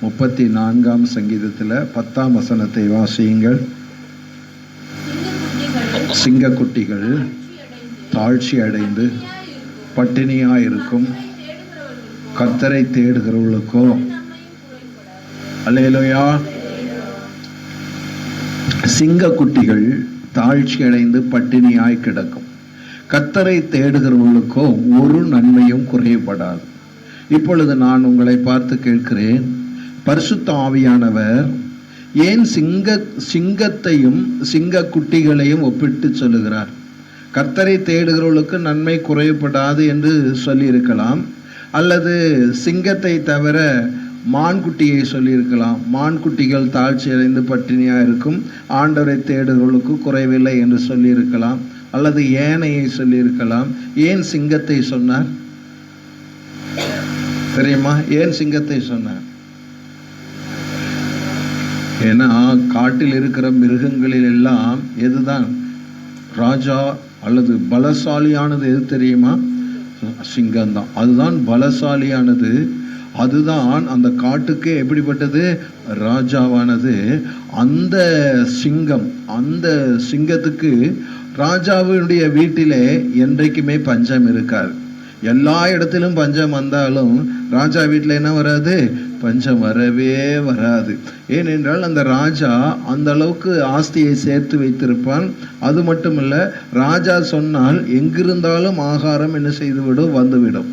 34ஆம் சங்கீதத்தில் 10ஆம் வசனத்தை வாசியுங்கள். சிங்கக்குட்டிகள் தாழ்ச்சி அடைந்து பட்டினியாயிருக்கும் கர்த்தரை தேடுகிறவர்களுக்கோ. அல்லேலூயா. சிங்கக்குட்டிகள் தாழ்ச்சி அடைந்து பட்டினியாய் கிடக்கும், கர்த்தரை தேடுகிறவர்களுக்கோ ஒரு நன்மையும் குறைபடாது. இப்பொழுது நான் உங்களை பார்த்து கேட்கிறேன், பரிசுத்த ஆவியானவர் ஏன் சிங்கத்தையும் சிங்கக்குட்டிகளையும் ஒப்பிட்டு சொல்லுகிறார்? கர்த்தரை தேடுகிறவர்களுக்கு நன்மை குறைபடாது என்று சொல்லியிருக்கலாம், அல்லது சிங்கத்தை தவிர மான்குட்டியை சொல்லியிருக்கலாம். மான்குட்டிகள் தாழ்ச்சி அடைந்து பட்டினியாக இருக்கும், ஆண்டவரை தேடுகிறவர்களுக்கு குறைவில்லை என்று சொல்லியிருக்கலாம், அல்லது ஏனையை சொல்லியிருக்கலாம். ஏன் சிங்கத்தை சொன்னார் தெரியுமா? ஏன் சிங்கத்தை சொன்னார்? ஏன்னா காட்டில் இருக்கிற மிருகங்களில் எல்லாம் எதுதான் ராஜா அல்லது பலசாலியானது எது தெரியுமா? சிங்கம்தான். அதுதான் பலசாலியானது, அதுதான் அந்த காட்டுக்கே எப்படிப்பட்டது? ராஜாவானது. அந்த சிங்கத்துக்கு ராஜாவினுடைய வீட்டிலே என்றைக்குமே பஞ்சம் இருக்காது. எல்லா இடத்திலும் பஞ்சம் வந்தாலும் ராஜா வீட்டில் என்ன வராது? பஞ்சம் வரவே வராது. ஏனென்றால் அந்த ராஜா அந்த அளவுக்கு ஆஸ்தியை சேர்த்து வைத்திருப்பான். அது மட்டுமல்ல, ராஜா சொன்னால் எங்கிருந்தாலும் ஆகாரம் என்ன செய்துவிடும்? வந்துவிடும்.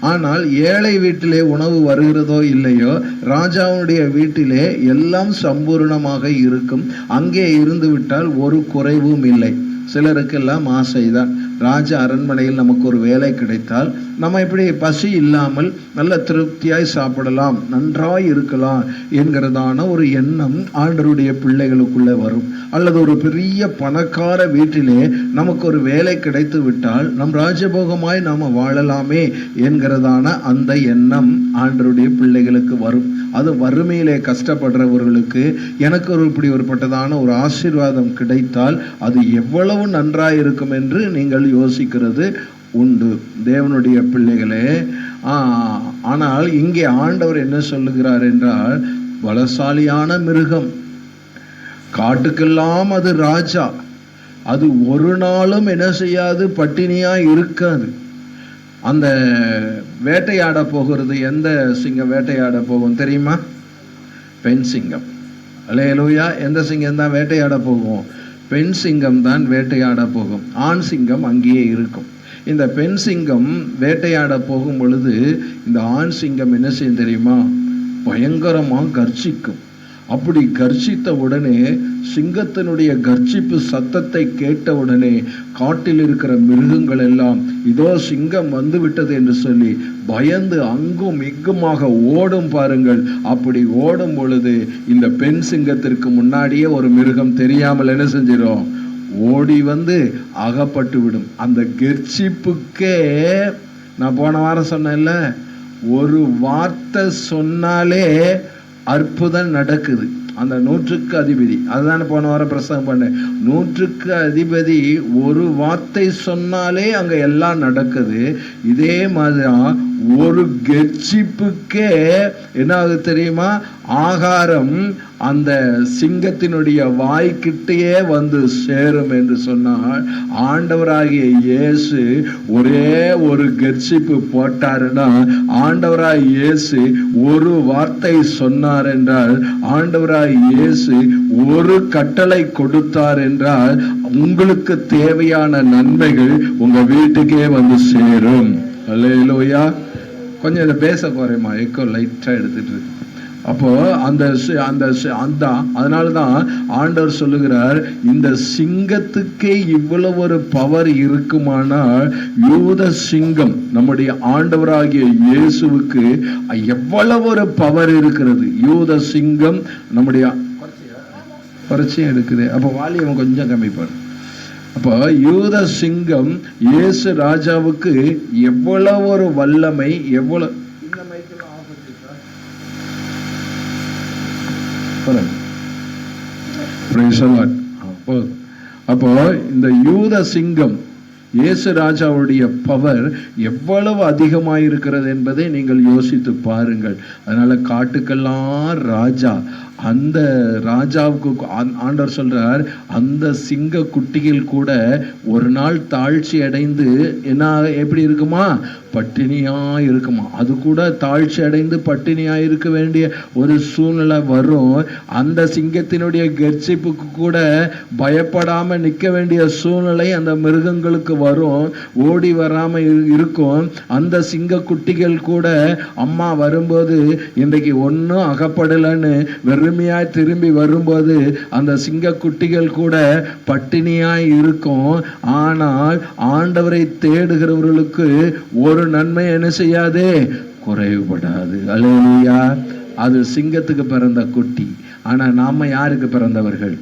ஆனால் ஏழை வீட்டிலே உணவு வருகிறதோ இல்லையோ, ராஜாவுடைய வீட்டிலே எல்லாம் சம்பூர்ணமாக இருக்கும். அங்கே இருந்து விட்டால் ஒரு குறைவும் இல்லை. சிலருக்கெல்லாம் ஆசைதான், ராஜ அரண்மனையில் நமக்கு ஒரு வேலை கிடைத்தால் நம்ம இப்படி பசி இல்லாமல் நல்ல திருப்தியாய் சாப்பிடலாம், நன்றாய் இருக்கலாம் என்கிறதான ஒரு எண்ணம் ஆண்டவருடைய பிள்ளைகளுக்குள்ளே வரும். அல்லது ஒரு பெரிய பணக்கார வீட்டிலே நமக்கு ஒரு வேலை கிடைத்து விட்டால் நம் ராஜபோகமாய் நாம் வாழலாமே என்கிறதான அந்த எண்ணம் ஆண்டவருடைய பிள்ளைகளுக்கு வரும். அது வறுமையிலே கஷ்டப்படுறவர்களுக்கு எனக்கு இப்படி ஒருபட்டதான ஒரு ஆசீர்வாதம் கிடைத்தால் அது எவ்வளவு நன்றாய் இருக்கும் என்று நீங்கள் யோசிக்கிறது உண்டு, தேவனுடைய பிள்ளைகளே. ஆனால் இங்கே ஆண்டவர் என்ன சொல்லுகிறார் என்றால், பலசாலியான மிருகம், காட்டுக்கெல்லாம் அது ராஜா, அது ஒரு நாளும் என்ன செய்யாது? பட்டினியா இருக்காது. அந்த வேட்டையாட போகிறது, எந்த சிங்கம் வேட்டையாட போகும் தெரியுமா? பெண் சிங்கம். அல்லேலூயா. எந்த சிங்கம் தான் வேட்டையாட போகும்? பெண் சிங்கம் தான் வேட்டையாட போகும். ஆண் சிங்கம் அங்கேயே இருக்கும். இந்த பெண் சிங்கம் வேட்டையாட போகும் பொழுது இந்த ஆண் சிங்கம் என்ன செய்யும் தெரியுமா? பயங்கரமாக கர்ச்சிக்கும். அப்படி கர்ச்சித்த உடனே, சிங்கத்தினுடைய கர்ச்சிப்பு சத்தத்தை கேட்ட உடனே காட்டில் இருக்கிற மிருகங்கள் எல்லாம் இதோ சிங்கம் வந்து விட்டது என்று சொல்லி பயந்து அங்கும் இங்குமாக ஓடும் பாருங்கள். அப்படி ஓடும் பொழுது இந்த பெண் சிங்கத்திற்கு முன்னாடியே ஒரு மிருகம் தெரியாமல் என்ன செஞ்சிடும்? ஓடி வந்து அகப்பட்டு விடும். அந்த கர்ச்சிப்புக்கே நான் போன வாரம் சொன்னேன்ல, ஒரு வார்த்தை சொன்னாலே அற்புதம் நடக்குது. அந்த 100க்கு அதிபதி, அதுதானே போன வாரம் பிரசங்கம் பண்ணேன். 100க்கு அதிபதி ஒரு வார்த்தை சொன்னாலே அங்க எல்லாம் நடக்குது. இதே மாதிரி ஒரு கெர்ச்சிப்புக்கே என்ன ஆகுது தெரியுமா? ஆகாரம் அந்த சிங்கத்தினுடைய வாய்க்கிட்டேயே வந்து சேரும் என்று சொன்னால், ஆண்டவராகிய இயேசு ஒரே ஒரு கெர்ச்சிப்பு போட்டாருன்னா, ஆண்டவராகிய இயேசு ஒரு வார்த்தை சொன்னார் என்றால், ஆண்டவராகிய இயேசு ஒரு கட்டளை கொடுத்தார் என்றால், உங்களுக்கு தேவையான நன்மைகள் உங்க வீட்டுக்கே வந்து சேரும். அல்லேலூயா. கொஞ்சம் இதை பேச குறையுமா? எக்கோ லைட்டா எடுத்துட்டு இருக்கு. அப்போ அதனாலதான் ஆண்டவர் சொல்லுகிறார், இந்த சிங்கத்துக்கே இவ்வளவு ஒரு பவர் இருக்குமானால் யூத சிங்கம் நம்முடைய ஆண்டவராகிய இயேசுவுக்கு எவ்வளவு ஒரு பவர் இருக்கிறது. யூத சிங்கம் நம்முடைய பரிச்சயம் எடுக்குது. அப்போ வாலியம் கொஞ்சம் கம்மிப்பாரு. அப்போ யூத சிங்கம் இயேசு ராஜாவுக்கு எவ்வளவு ஒரு வல்லமை, எவ்வளவு அப்போ இந்த யூத சிங்கம் இயேசு ராஜாவுடைய பவர் எவ்வளவு அதிகமாயிருக்கிறது என்பதை நீங்கள் யோசித்து பாருங்கள். அதனால காட்டுக்கெல்லாம் ராஜா. அந்த ராஜாவுக்கு ஆண்டவர் சொல்றார், அந்த சிங்க குட்டிகள் கூட ஒரு நாள் தாழ்ச்சி அடைந்து என்ன எப்படி இருக்குமா, பட்டினியா இருக்குமா. அது கூட தாழ்ச்சி அடைந்து பட்டினியா இருக்க வேண்டிய ஒரு சூழ்நிலை வரும். அந்த சிங்கத்தினுடைய கர்ஜிப்புக்கு கூட பயப்படாம நிற்க வேண்டிய சூழ்நிலை அந்த மிருகங்களுக்கு வரும். ஓடி வராம இருக்கும். அந்த சிங்க குட்டிகள் கூட அம்மா வரும்போது இன்றைக்கு ஒன்றும் அகப்படலைன்னு வெறுமையாய் திரும்பி வரும்போது அந்த சிங்க குட்டிகள் கூட பட்டினியாய் இருக்கும். ஆனால் ஆண்டவரை தேடுகிறவர்களுக்கு ஒரு நன்மை என்ன செய்யாது, குறைவுபடாது. அல்லேலூயா. அது சிங்கத்துக்கு பிறந்த குட்டி. ஆனா நாம யாருக்கு பிறந்தவர்கள்?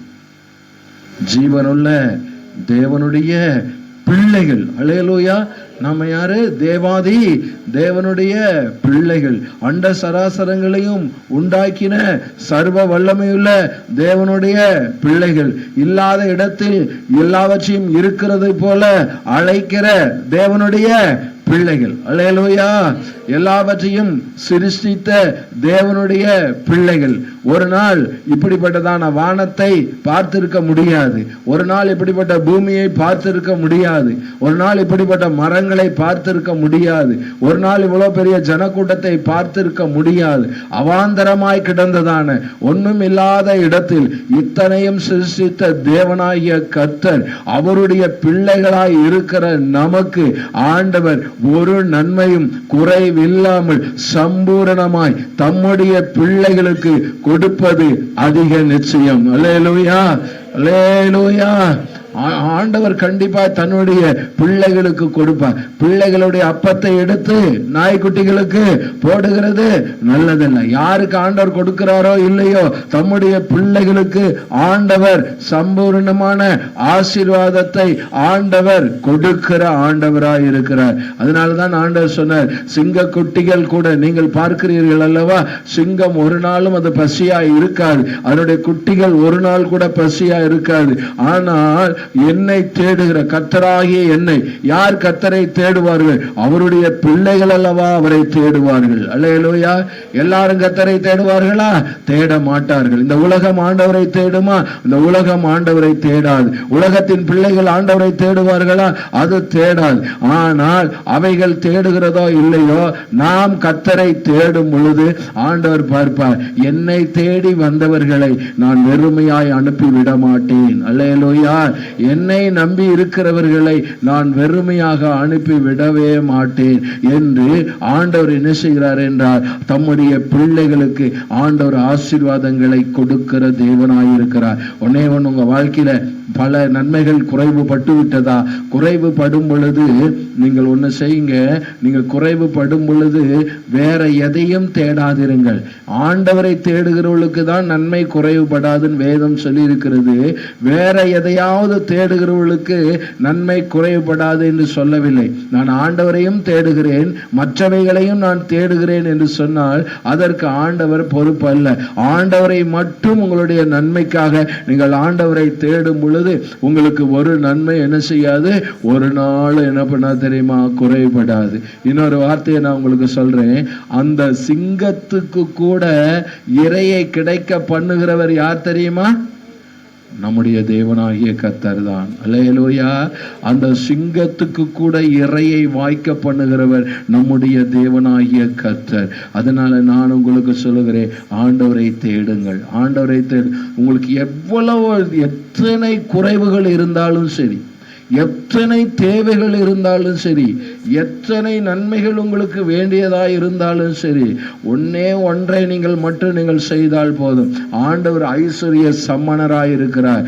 ஜீவனுள்ள தேவனுடைய பிள்ளைகள். அல்லேலூயா. நம்ம யாரு? தேவாதி தேவனுடைய பிள்ளைகள். அண்ட சராசரங்களையும் உண்டாக்கின சர்வ வல்லமையுள்ள தேவனுடைய பிள்ளைகள். இல்லாத இடத்தில் எல்லாவற்றையும் இருக்கிறது போல அழைக்கிற தேவனுடைய பிள்ளைகள். அல்லேலூயா. எல்லாவற்றையும் சிருஷ்டித்த தேவனுடைய பிள்ளைகள். ஒரு நாள் இப்படிப்பட்டதான வானத்தை பார்த்திருக்க முடியாது. ஒரு நாள் இப்படிப்பட்ட பூமியை பார்த்திருக்க முடியாது. ஒரு நாள் இப்படிப்பட்ட மரங்களை பார்த்திருக்க முடியாது. ஒரு நாள் இவ்வளவு பெரிய ஜனக்கூட்டத்தை பார்த்திருக்க முடியாது. அவாந்தரமாய் கிடந்ததான ஒன்றும் இல்லாத இடத்தில் இத்தனையும் சிருஷ்டித்த தேவனாகிய கர்த்தர் அவருடைய பிள்ளைகளாய் இருக்கிற நமக்கு ஆண்டவர் ஒரு நன்மையும் குறைவில்லாமல் சம்பூரணமாய் தம்முடைய பிள்ளைகளுக்கு கொடுப்பது அதிக நிச்சயம். அல்லேலூயா. அல்லேலூயா. ஆண்டவர் கண்டிப்பா தன்னுடைய பிள்ளைகளுக்கு கொடுப்பார். பிள்ளைகளுடைய அப்பத்தை எடுத்து நாய்க்குட்டிகளுக்கு போடுகிறது நல்லதல்ல. யாருக்கு ஆண்டவர் கொடுக்கிறாரோ இல்லையோ தம்முடைய பிள்ளைகளுக்கு ஆண்டவர் சம்பூர்ணமான ஆசீர்வாதத்தை ஆண்டவர் கொடுக்கிற ஆண்டவராய் இருக்கிறார். அதனாலதான் ஆண்டவர் சொன்னார், சிங்க குட்டிகள் கூட நீங்கள் பார்க்கிறீர்கள் அல்லவா, சிங்கம் ஒரு நாளும் அது பசியா இருக்காது. அதனுடைய குட்டிகள் ஒரு நாள் கூட பசியா இருக்காது. ஆனால் என்னை தேடுகிற கர்த்தராகிய என்னை யார் கர்த்தரை தேடுவார்கள்? அவருடைய பிள்ளைகள் அல்லவா அவரை தேடுவார்கள். அல்லேலூயா. எல்லாரும் கர்த்தரை தேடுவார்களா? தேட மாட்டார்கள். இந்த உலகம் ஆண்டவரை தேடுமா? இந்த உலகம் ஆண்டவரை தேடாது. உலகத்தின் பிள்ளைகள் ஆண்டவரை தேடுவார்களா? அது தேடாது. ஆனால் அவைகள் தேடுகிறதோ இல்லையோ, நாம் கர்த்தரை தேடும் பொழுது ஆண்டவர் பார்ப்பார், என்னை தேடி வந்தவர்களை நான் வெறுமையாய் அனுப்பிவிட மாட்டேன். அல்லேலூயா. என்னை நம்பி இருக்கிறவர்களை நான் வெறுமையாக அனுப்பி விடவே மாட்டேன் என்று ஆண்டவர் என்ன செய்கிறார் என்றால், தம்முடைய பிள்ளைகளுக்கு ஆண்டவர் ஆசீர்வாதங்களை கொடுக்கிற தேவனாயிருக்கிறார். ஒன்னே ஒன்று, உங்க வாழ்க்கையில பல நன்மைகள் குறைவுபட்டு விட்டதா? குறைவுபடும் பொழுது நீங்கள் ஒன்று செய்யுங்க. நீங்கள் குறைவுபடும் பொழுது வேற எதையும் தேடாதிருங்கள். ஆண்டவரை தேடுகிறவர்களுக்கு தான் நன்மை குறைவுபடாதுன்னு வேதம் சொல்லி இருக்கிறது. வேற எதையாவது தேடுகிறவர்களுக்கு நன்மை குறைவுபடாது என்று சொல்லவில்லை. நான் ஆண்டவரையும் தேடுகிறேன், மற்றவைகளையும் நான் தேடுகிறேன் என்று சொன்னால் அதற்கு ஆண்டவர் பொறுப்பு அல்ல. ஆண்டவரை மட்டும் உங்களுடைய நன்மைக்காக நீங்கள் ஆண்டவரை தேடும் பொழுது உங்களுக்கு ஒரு நன்மை என்ன செய்யாது, ஒரு நாள் என்ன பண்ணா தெரியுமா, குறைபடாது. இன்னொரு வார்த்தையை நான் உங்களுக்கு சொல்றேன். அந்த சிங்கத்துக்கு கூட இரையை கிடைக்க பண்ணுகிறவர் யார் தெரியுமா? நம்முடைய தேவனாகிய கர்த்தர் தான். அல்லேலூயா. அந்த சிங்கத்துக்கு கூட இரையை வாய்க்க பண்ணுகிறவர் நம்முடைய தேவனாகிய கர்த்தர். அதனால நான் உங்களுக்கு சொல்லுகிறேன், ஆண்டவரை தேடுங்கள். ஆண்டவரை தேடு. உங்களுக்கு எவ்வளவு எத்தனை குறைவுகள் இருந்தாலும் சரி, எத்தனை தேவைகள் இருந்தாலும் சரி, எத்தனை நன்மைகள் உங்களுக்கு வேண்டியதாய் இருந்தாலும் சரி, ஒன்றை நீங்கள் செய்தால் போதும். ஆண்டவர் ஐஸ்வர்ய சம்மனராய் இருக்கிறார்.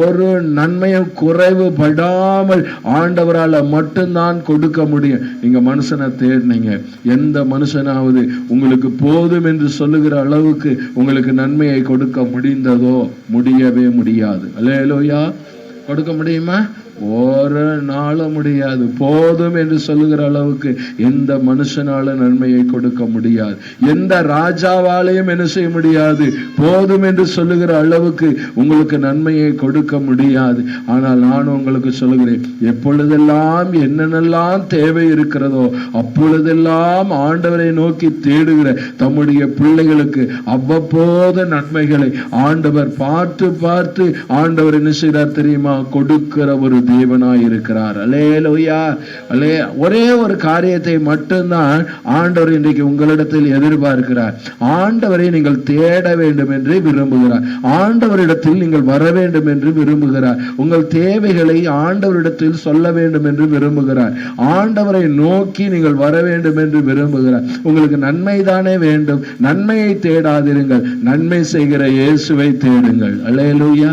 ஒரு நன்மையும் குறைவுபடாமல் ஆண்டவரால் மட்டும்தான் கொடுக்க முடியும். நீங்க மனுஷனை தேடினீங்க, எந்த மனுஷனாவது உங்களுக்கு போதும் என்று சொல்லுகிற அளவுக்கு உங்களுக்கு நன்மையை கொடுக்க முடிந்ததோ? முடியவே முடியாது. அல்லேலூயா. கொடுக்க முடியுமா? ஒரு நாளும் முடியாது. போதும் என்று சொல்லுகிற அளவுக்கு எந்த மனுஷனால நன்மையை கொடுக்க முடியாது. எந்த ராஜாவாலையும் என்ன செய்ய முடியாது. போதும் என்று சொல்லுகிற அளவுக்கு உங்களுக்கு நன்மையை கொடுக்க முடியாது. ஆனால் நான் உங்களுக்கு சொல்லுகிறேன், எப்பொழுதெல்லாம் என்னென்னலாம் தேவை இருக்கிறதோ அப்பொழுதெல்லாம் ஆண்டவரை நோக்கி தேடுகிற தம்முடைய பிள்ளைகளுக்கு அவ்வப்போது நன்மைகளை ஆண்டவர் பார்த்து பார்த்து ஆண்டவர் என்ன செய்கிறார் தெரியுமா? கொடுக்கிற ஒரு தேவனாய் இருக்கிறார். அல்லேலூயா. ஒரே ஒரு காரியத்தை மட்டும்தான் ஆண்டவர் இன்றைக்கு உங்களிடத்தில் எதிர்பார்க்கிறார். ஆண்டவரை நீங்கள் தேட வேண்டும் என்று விரும்புகிறார். ஆண்டவரிடத்தில் நீங்கள் வர வேண்டும் என்று விரும்புகிறார். உங்கள் தேவைகளை ஆண்டவரிடத்தில் சொல்ல வேண்டும் என்று விரும்புகிறார். ஆண்டவரை நோக்கி நீங்கள் வர வேண்டும் என்று விரும்புகிறார். உங்களுக்கு நன்மை தானே வேண்டும். நன்மையை தேடாதிருங்கள், நன்மை செய்கிற இயேசுவை தேடுங்கள். அல்லேலூயா.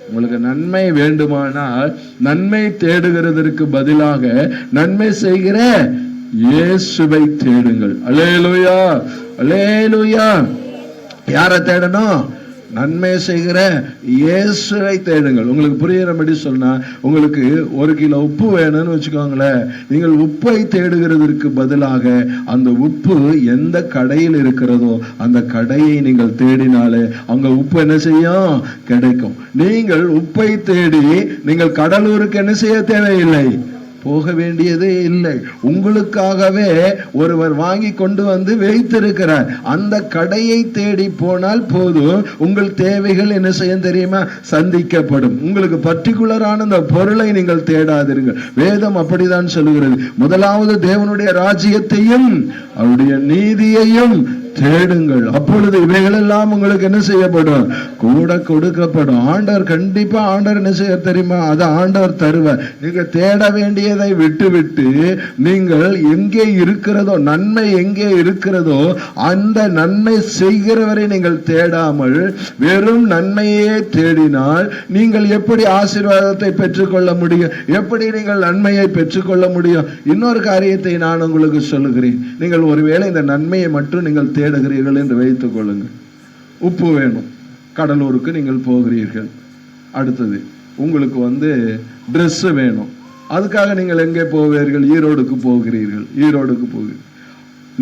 உங்களுக்கு நன்மை வேண்டுமானால் நன்மை தேடுகிறதற்கு பதிலாக நன்மை செய்கிற இயேசுவை தேடுங்கள். அல்லேலூயா, அல்லேலூயா. யாரை தேடணும்? நன்மை செய்கிற இயேசுவை தேடுங்கள். உங்களுக்கு புரியுறபடி சொன்னா, உங்களுக்கு 1 கிலோ உப்பு வேணும்னு வச்சுக்கோங்களேன். நீங்கள் உப்பை தேடுகிறதற்கு பதிலாக அந்த உப்பு எந்த கடையில் இருக்கிறதோ அந்த கடையை நீங்கள் தேடினாலே அங்க உப்பு என்ன செய்யும்? கிடைக்கும். நீங்கள் உப்பை தேடி நீங்கள் கடலூருக்கு என்ன செய்ய தேவையில்லை, போக வேண்டியதே இல்லை. உங்களுக்காகவே ஒருவர் வாங்கி கொண்டு வந்து வைத்திருக்கிறார். அந்த கடையை தேடி போனால் போதும், உங்கள் தேவைகள் என்ன செய்ய தெரியுமா? சந்திக்கப்படும். உங்களுக்கு பர்டிகுலரான அந்த பொருளை நீங்கள் தேடாதிருங்கள். வேதம் அப்படிதான் சொல்லுகிறது. முதலாவது தேவனுடைய ராஜ்யத்தையும் அவருடைய நீதியையும் தேடுங்கள், அப்பொழுது இவைகள் எல்லாம் உங்களுக்கு என்ன செய்யப்படும்? கூட கொடுக்கப்படும். ஆண்டவர் கண்டிப்பா ஆண்டவர் என்ன செய்ய தெரியுமா? அதை ஆண்டவர் தருவார். நீங்க தேட வேண்டியதை விட்டு விட்டு நீங்கள் எங்கே இருக்கிறதோ, நன்மை எங்கே இருக்கிறதோ அந்த நன்மை செய்கிறவரை நீங்கள் தேடாமல் வெறும் நன்மையே தேடினால் நீங்கள் எப்படி ஆசீர்வாதத்தை பெற்றுக்கொள்ள முடியும்? எப்படி நீங்கள் நன்மையை பெற்றுக்கொள்ள முடியும்? இன்னொரு காரியத்தை நான் உங்களுக்கு சொல்லுகிறேன். நீங்கள் ஒருவேளை இந்த நன்மையை மட்டும் நீங்கள் தேடுகிறீர்கள் என்று வைத்துக் கொள்ளுங்கள். உப்பு வேணும், கடலூருக்கு நீங்கள் போகிறீர்கள். அடுத்தது உங்களுக்கு ட்ரெஸ் வேணும், அதுக்காக நீங்கள் எங்கே போவீர்கள்? ஈரோடுக்கு போகிறீர்கள். ஈரோடுக்கு போகிறீர்கள்.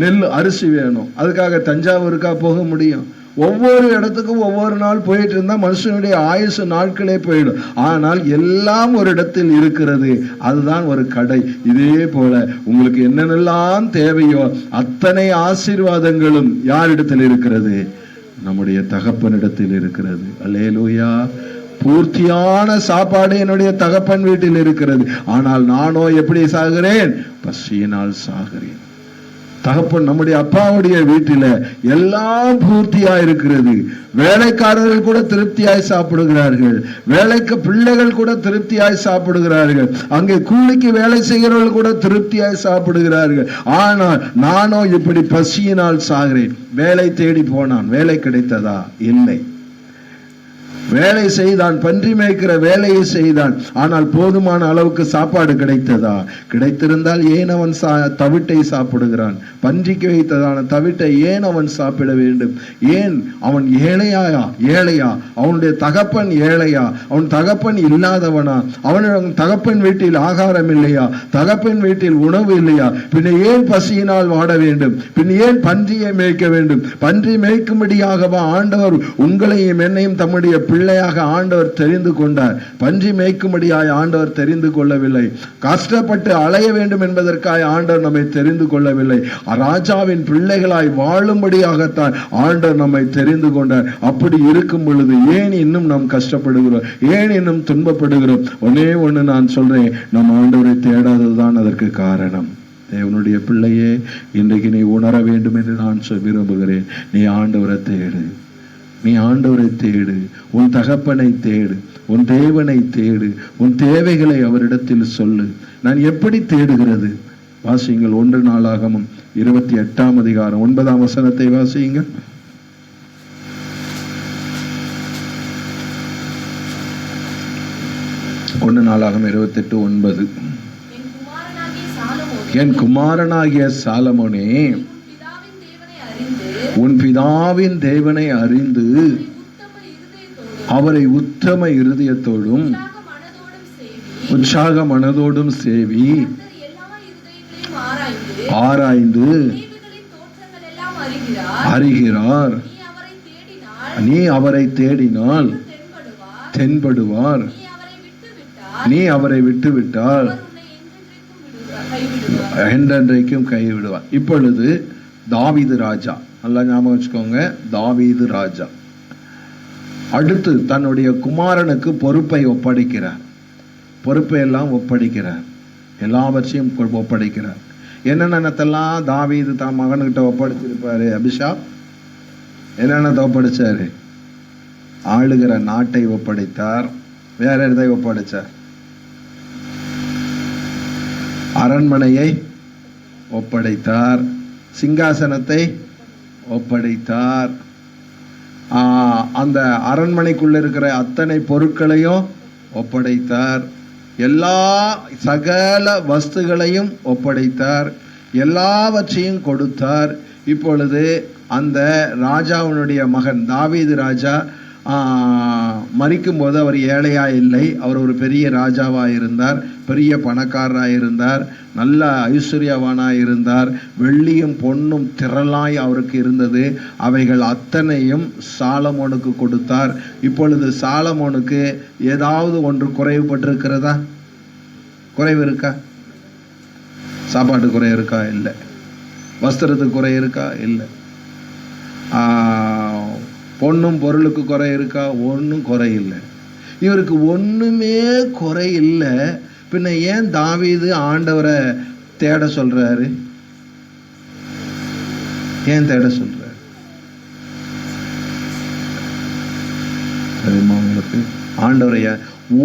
நெல் அரிசி வேணும், அதுக்காக தஞ்சாவூருக்கா போக முடியும்? ஒவ்வொரு இடத்துக்கும் ஒவ்வொரு நாள் போயிட்டு இருந்தா மனுஷனுடைய ஆயுசு நாட்களே போயிடும். ஆனால் எல்லாம் ஒரு இடத்தில் இருக்கிறது, அதுதான் ஒரு கடை. இதே போல உங்களுக்கு என்னென்னலாம் தேவையோ அத்தனை ஆசீர்வாதங்களும் யாரிடத்தில் இருக்கிறது? நம்முடைய தகப்பனிடத்தில் இருக்கிறது. அல்லேலூயா. பூர்த்தியான சாப்பாடு என்னுடைய தகப்பன் வீட்டில் இருக்கிறது. ஆனால் நானோ எப்படி சாகிறேன்? பசியினால் சாகிறேன். தகப்பன் நம்முடைய அப்பாவுடைய வீட்டில எல்லாம் பூர்த்தியா இருக்கிறது. வேலைக்காரர்கள் கூட திருப்தியாய் சாப்பிடுகிறார்கள். வேலைக்கு பிள்ளைகள் கூட திருப்தியாய் சாப்பிடுகிறார்கள். அங்கே கூலிக்கு வேலை செய்கிறவர்கள் கூட திருப்தியாய் சாப்பிடுகிறார்கள். ஆனால் நானோ இப்படி பசியினால் சாகிறேன். வேலை தேடி போனான், வேலை கிடைத்ததா? இல்லை. வேலை செய்தான், பன்றி மேய்க்கிற வேலையை செய்தான். ஆனால் போதுமான அளவுக்கு சாப்பாடு கிடைத்ததா? கிடைத்திருந்தால் ஏன் அவன் தவிட்டை சாப்பிடுகிறான்? பன்றிக்கு வைத்ததான தவிட்டை ஏன் அவன் சாப்பிட வேண்டும்? ஏன் அவன் ஏழையா? அவனுடைய தகப்பன் ஏழையா? அவன் தகப்பன் இல்லாதவனா? அவன் தகப்பன் வீட்டில் ஆகாரம் இல்லையா? தகப்பன் வீட்டில் உணவு இல்லையா? பின்ன ஏன் பசியினால் வாட வேண்டும்? பின் ஏன் பன்றியை மேய்க்க வேண்டும்? பன்றி மேய்க்கும்படியாகவா ஆண்டவர் உங்களையும் என்னையும் தம்முடைய பிள்ளையாக ஆண்டவர் தெரிந்து கொண்டார்? பன்றி மேய்க்கும்படியாய் ஆண்டவர் தெரிந்து கொள்ளவில்லை. கஷ்டப்பட்டு அலைய வேண்டும் என்பதற்காக ஆண்டவர் நம்மை தெரிந்து கொள்ளவில்லை. ராஜாவின் பிள்ளைகளாய் வாழும்படியாகத்தான் ஆண்டவர் நம்மை தெரிந்து கொண்டார். அப்படி இருக்கும் பொழுது ஏன் இன்னும் நாம் கஷ்டப்படுகிறோம்? ஏன் இன்னும் துன்பப்படுகிறோம்? ஒன்னே ஒண்ணு நான் சொல்றேன், நம் ஆண்டவரை தேடாததுதான் அதற்கு காரணம். தேவனுடைய பிள்ளையே, இன்றைக்கு நீ உணர வேண்டும் என்று நான் விரும்புகிறேன். நீ ஆண்டவரை தேடு, நீ ஆண்டவரை தேடு, உன் தகப்பனை தேடு, உன் தேவனை தேடு, உன் தேவைகளை அவரிடத்தில் சொல்லு. நான் எப்படி தேடுகிறது? வாசியுங்கள் 1 நாளாகமம் 28ஆம் அதிகாரம் 9ஆம் வசனத்தை வாசியுங்கள். 1 நாளாகமம் 28:9. என் குமாரனாகிய சாலமோனே, உன் பிதாவின் தேவனை அறிந்து அவரை உத்தம இருதயத்தோடும் உற்சாக மனதோடும் சேவி, ஆராய்ந்து அறிகிறார். நீ அவரை தேடினால் தென்படுவார். நீ அவரை விட்டுவிட்டால் என்றென்றைக்கும் கைவிடுவார். இப்பொழுது தாவீது ராஜா, நல்லா ஞாபகம் வச்சுக்கோங்க, தாவீது ராஜா அடுத்து தன்னுடைய குமாரனுக்கு பொறுப்பை ஒப்படைக்கிறார். பொறுப்பை எல்லாம் ஒப்படைக்கிறார், எல்லாவற்றையும் ஒப்படைக்கிறார். என்னென்னத்தெல்லாம் தாவீது தான் மகன்கிட்ட ஒப்படைச்சிருப்பாரு? அபிஷாப் என்னென்ன ஒப்படைச்சாரு? ஆளுகிற நாட்டை ஒப்படைத்தார். வேற எதை ஒப்படைச்சார்? அரண்மனையை ஒப்படைத்தார், சிங்காசனத்தை ஒப்படைத்தார், அந்த அரண்மனைக்குள்ள இருக்கிற அத்தனை பொருட்களையும் ஒப்படைத்தார், எல்லா சகல வஸ்துகளையும் ஒப்படைத்தார், எல்லாவற்றையும் கொடுத்தார். இப்பொழுது அந்த ராஜாவினுடைய மகன் தாவீது ராஜா மரிக்கும் போது அவர் ஏழையா இல்லை, அவர் ஒரு பெரிய ராஜாவாக இருந்தார், பெரிய பணக்காரராக இருந்தார், நல்ல ஐஸ்வர்யவானாக இருந்தார். வெள்ளியும் பொன்னும் திரளாய் அவருக்கு இருந்தது. அவைகள் அத்தனையும் சாலமோனுக்கு கொடுத்தார். இப்பொழுது சாலமோனுக்கு ஏதாவது ஒன்று குறைவுபட்டிருக்கிறதா? குறைவு இருக்கா? சாப்பாட்டு குறை இருக்கா? இல்லை. வஸ்திரத்துக்கு குறை இருக்கா? இல்லை. பொண்ணும் பொருளுக்கு குறை இருக்கா? ஒன்றும் குறை இல்லை. இவருக்கு ஒன்றுமே குறை இல்லை. பின்ன ஏன் தாவீது ஆண்டவரை தேட சொல்றாரு? ஏன் தேட சொல்றாரு தெரியுமா உங்களுக்கு? ஆண்டவரைய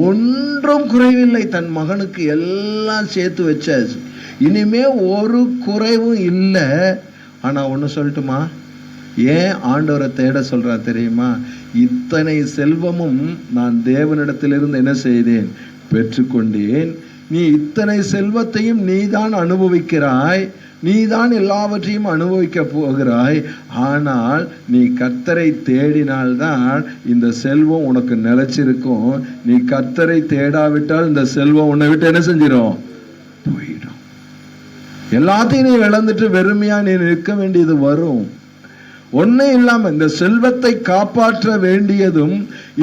ஒன்றும் குறைவில்லை, தன் மகனுக்கு எல்லாம் சேர்த்து வச்சாச்சு, இனிமே ஒரு குறைவும் இல்லை. ஆனா ஒன்று சொல்லட்டுமா, ஏன் ஆண்டவரை தேட சொல்றா தெரியுமா? இத்தனை செல்வமும் நான் தேவனிடத்திலிருந்து என்ன செய்தேன்? பெற்றுக்கொண்டேன். நீ இத்தனை செல்வத்தையும் நீதான் அனுபவிக்கிறாய், நீதான் எல்லாவற்றையும் அனுபவிக்க போகிறாய். ஆனால் நீ கர்த்தரை தேடினால்தான் இந்த செல்வம் உனக்கு நிலைச்சிருக்கும். நீ கர்த்தரை தேடாவிட்டால் இந்த செல்வம் உன்னை விட்டு என்ன செஞ்சிடும்? போயிடும். எல்லாத்தையும் நீ இழந்துட்டு வெறுமையா நீ நிற்க வேண்டியது வரும். ஒன்னும் இல்லாம இந்த செல்வத்தை காப்பாற்ற வேண்டியதும்,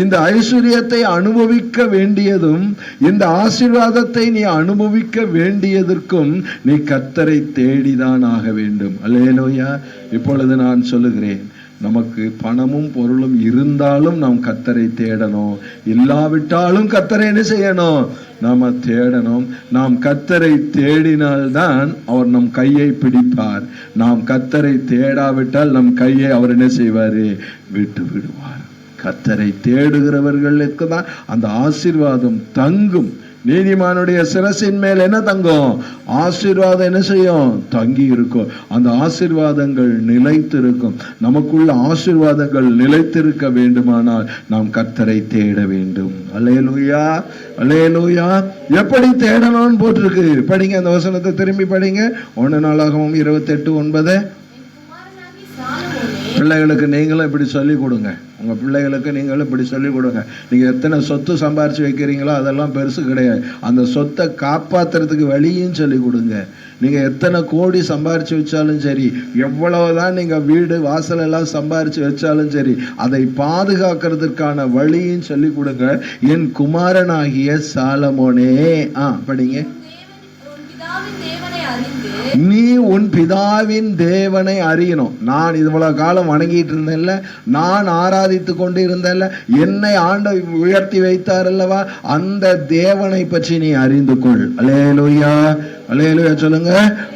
இந்த ஐஸ்வர்யத்தை அனுபவிக்க வேண்டியதும், இந்த ஆசீர்வாதத்தை நீ அனுபவிக்க வேண்டியதற்கும் நீ கர்த்தரை தேடிதான் ஆக வேண்டும். அல்லேலூயா. இப்பொழுது நான் சொல்லுகிறேன், நமக்கு பணமும் பொருளும் இருந்தாலும் நாம் கர்த்தரை தேடணும், இல்லாவிட்டாலும் கர்த்தரை என்ன செய்யணும்? நாம தேடணும். நாம் கர்த்தரை தேடினால்தான் அவர் நம் கையை பிடிப்பார். நாம் கர்த்தரை தேடாவிட்டால் நம் கையை அவர் என்ன செய்வாரு? விட்டு விடுவார். கர்த்தரை தேடுகிறவர்களுக்கு தான் அந்த ஆசீர்வாதம் தங்கும். நீதிமானுடைய சிரசின் மேல் என்ன தங்கும்? ஆசீர்வாதம் என்ன செய்யும்? தங்கி இருக்கும். அந்த ஆசீர்வாதங்கள் நிலைத்திருக்கும். நமக்குள்ள ஆசீர்வாதங்கள் நிலைத்திருக்க வேண்டுமானால் நாம் கர்த்தரை தேட வேண்டும். அல்லேலூயா, அல்லேலூயா. எப்படி தேடணும்னு போட்டிருக்கு, படிங்க அந்த வசனத்தை திரும்பி படிங்க. 1 நாளாகமம் 28:9. பிள்ளைகளுக்கு நீங்களும் இப்படி சொல்லி கொடுங்க. உங்கள் பிள்ளைகளுக்கு நீங்களும் இப்படி சொல்லிக் கொடுங்க. நீங்கள் எத்தனை சொத்து சம்பாரித்து வைக்கிறீங்களோ அதெல்லாம் பெருசு கிடையாது. அந்த சொத்தை காப்பாற்றுறதுக்கு வழியும் சொல்லிக் கொடுங்க. நீங்கள் எத்தனை கோடி சம்பாரித்து வச்சாலும் சரி, எவ்வளவுதான் நீங்கள் வீடு வாசல் எல்லாம் சம்பாரித்து வச்சாலும் சரி, அதை பாதுகாக்கிறதுக்கான வழியும் சொல்லிக் கொடுங்க. என் குமாரனாகிய சாலமோனே, படிங்க. நீ உன் பிதாவின் தேவனை அறியணும். நான் இவ்வளவு காலம் வணங்கிட்டு இருந்தேன்ல, நான் ஆராதித்து கொண்டு இருந்தேன்ல, என்னை ஆண்டவர் உயர்த்தி வைத்தார் அல்லவா, அந்த தேவனை பற்றி நீ அறிந்து கொள். அல்லேலூயா, அல்லேலூயா சொல்லுங்க.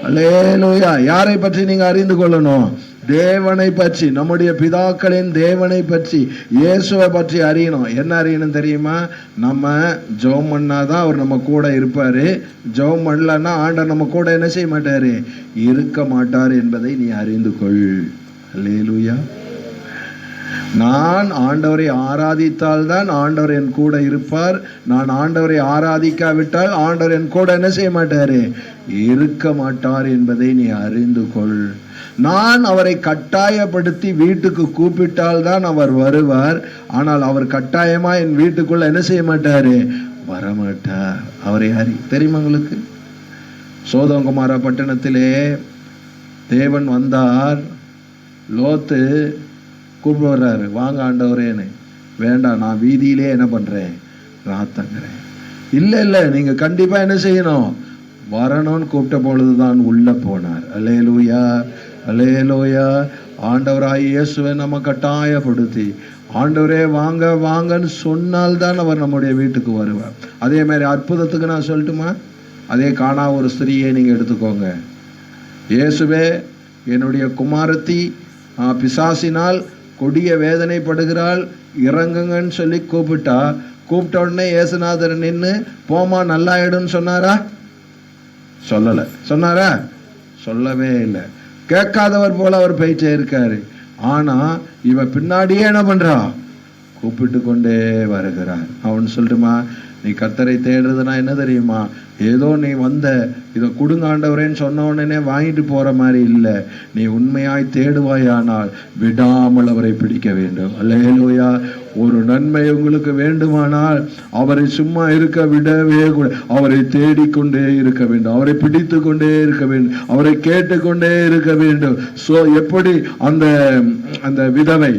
அல்லேலூயா. யாரை பற்றி நீங்க அறிந்து கொள்ளணும்? தேவனை பற்றி, நம்முடைய பிதாக்களின் தேவனை பற்றி, இயேசுவை பற்றி அறியணும். என்ன அறியணும் தெரியுமா? நம்ம ஜெபம் பண்ணாதான் அவர் நம்ம கூட இருப்பாரு. ஜெபம் பண்ணலன்னா ஆண்டவர் நம்ம கூட என்ன செய்ய மாட்டாரு? இருக்க மாட்டார் என்பதை நீ அறிந்து கொள். அல்லேலூயா. நான் ஆண்டவரை ஆராதித்தால் தான் ஆண்டவர் என் கூட இருப்பார். நான் ஆண்டவரை ஆராதிக்காவிட்டால் ஆண்டவர் என் கூட என்ன செய்ய மாட்டாரு? இருக்க மாட்டார் என்பதை நீ அறிந்து கொள். நான் அவரை கட்டாயப்படுத்தி வீட்டுக்கு கூப்பிட்டால் தான் அவர் வருவார். ஆனால் அவர் கட்டாயமா என் வீட்டுக்குள்ள என்ன செய்ய மாட்டாரு? வரமாட்டார். அவரை தெரியுமா உங்களுக்கு? சோதோம் குமாரா பட்டணத்திலே தேவன் வந்தார். லோத்து கூப்பிடுறாரு, வாங்க ஆண்டவரேன்னு. வேண்டாம், நான் வீதியிலே என்ன பண்றேன், ராத்தங்கிறேன். இல்ல நீங்க கண்டிப்பா என்ன செய்யணும், வரணும்னு கூப்பிட்ட பொழுதுதான் உள்ள போனார். அல்லேலூயா, அல்லேலூயா. ஆண்டவராய் இயேசுவை நம்ம கட்டாயப்படுத்தி ஆண்டவரே வாங்க வாங்கன்னு சொன்னால்தான் அவர் நம்முடைய வீட்டுக்கு வருவார். அதே மாதிரி அற்புதத்துக்கு நான் சொல்லட்டுமா, அதே காணா ஒரு ஸ்திரியை நீங்க எடுத்துக்கோங்க. இயேசுவே என்னுடைய குமாரத்தி பிசாசினால் கொடிய வேதனைப்படுகிறாள், இறங்குங்கன்னு சொல்லி கூப்பிட்ட உடனே இயேசுநாதர் நின்று போமா நல்லாயிடுன்னு சொன்னாரா? சொல்லல. சொன்னாரா? சொல்லவே இல்லை. கேட்காதவர் போல அவர் போயிட்டே இருக்காரு. ஆனா இவ பின்னாடியே என்ன பண்றா, கூப்பிட்டு கொண்டே வருகிறார். அவன் சொல்லட்டுமா, நீ கர்த்தரை தேடுறதுனா என்ன தெரியுமா, ஏதோ நீ வந்த இதை கொடுங்க ஆண்டவரேன்னு சொன்ன உடனே வாங்கிட்டு போற மாதிரி இல்லை. நீ உண்மையாய் தேடுவாயானால் விடாமல் அவரை பிடிக்க வேண்டும். அல்லேலூயா. ஒரு நன்மை உங்களுக்கு வேண்டுமானால் அவரை சும்மா இருக்க விடவே கூட, அவரை தேடிக்கொண்டே இருக்க வேண்டும், அவரை பிடித்து கொண்டே இருக்க வேண்டும், அவரை கேட்டுக்கொண்டே இருக்க வேண்டும். எப்படி அந்த விதவை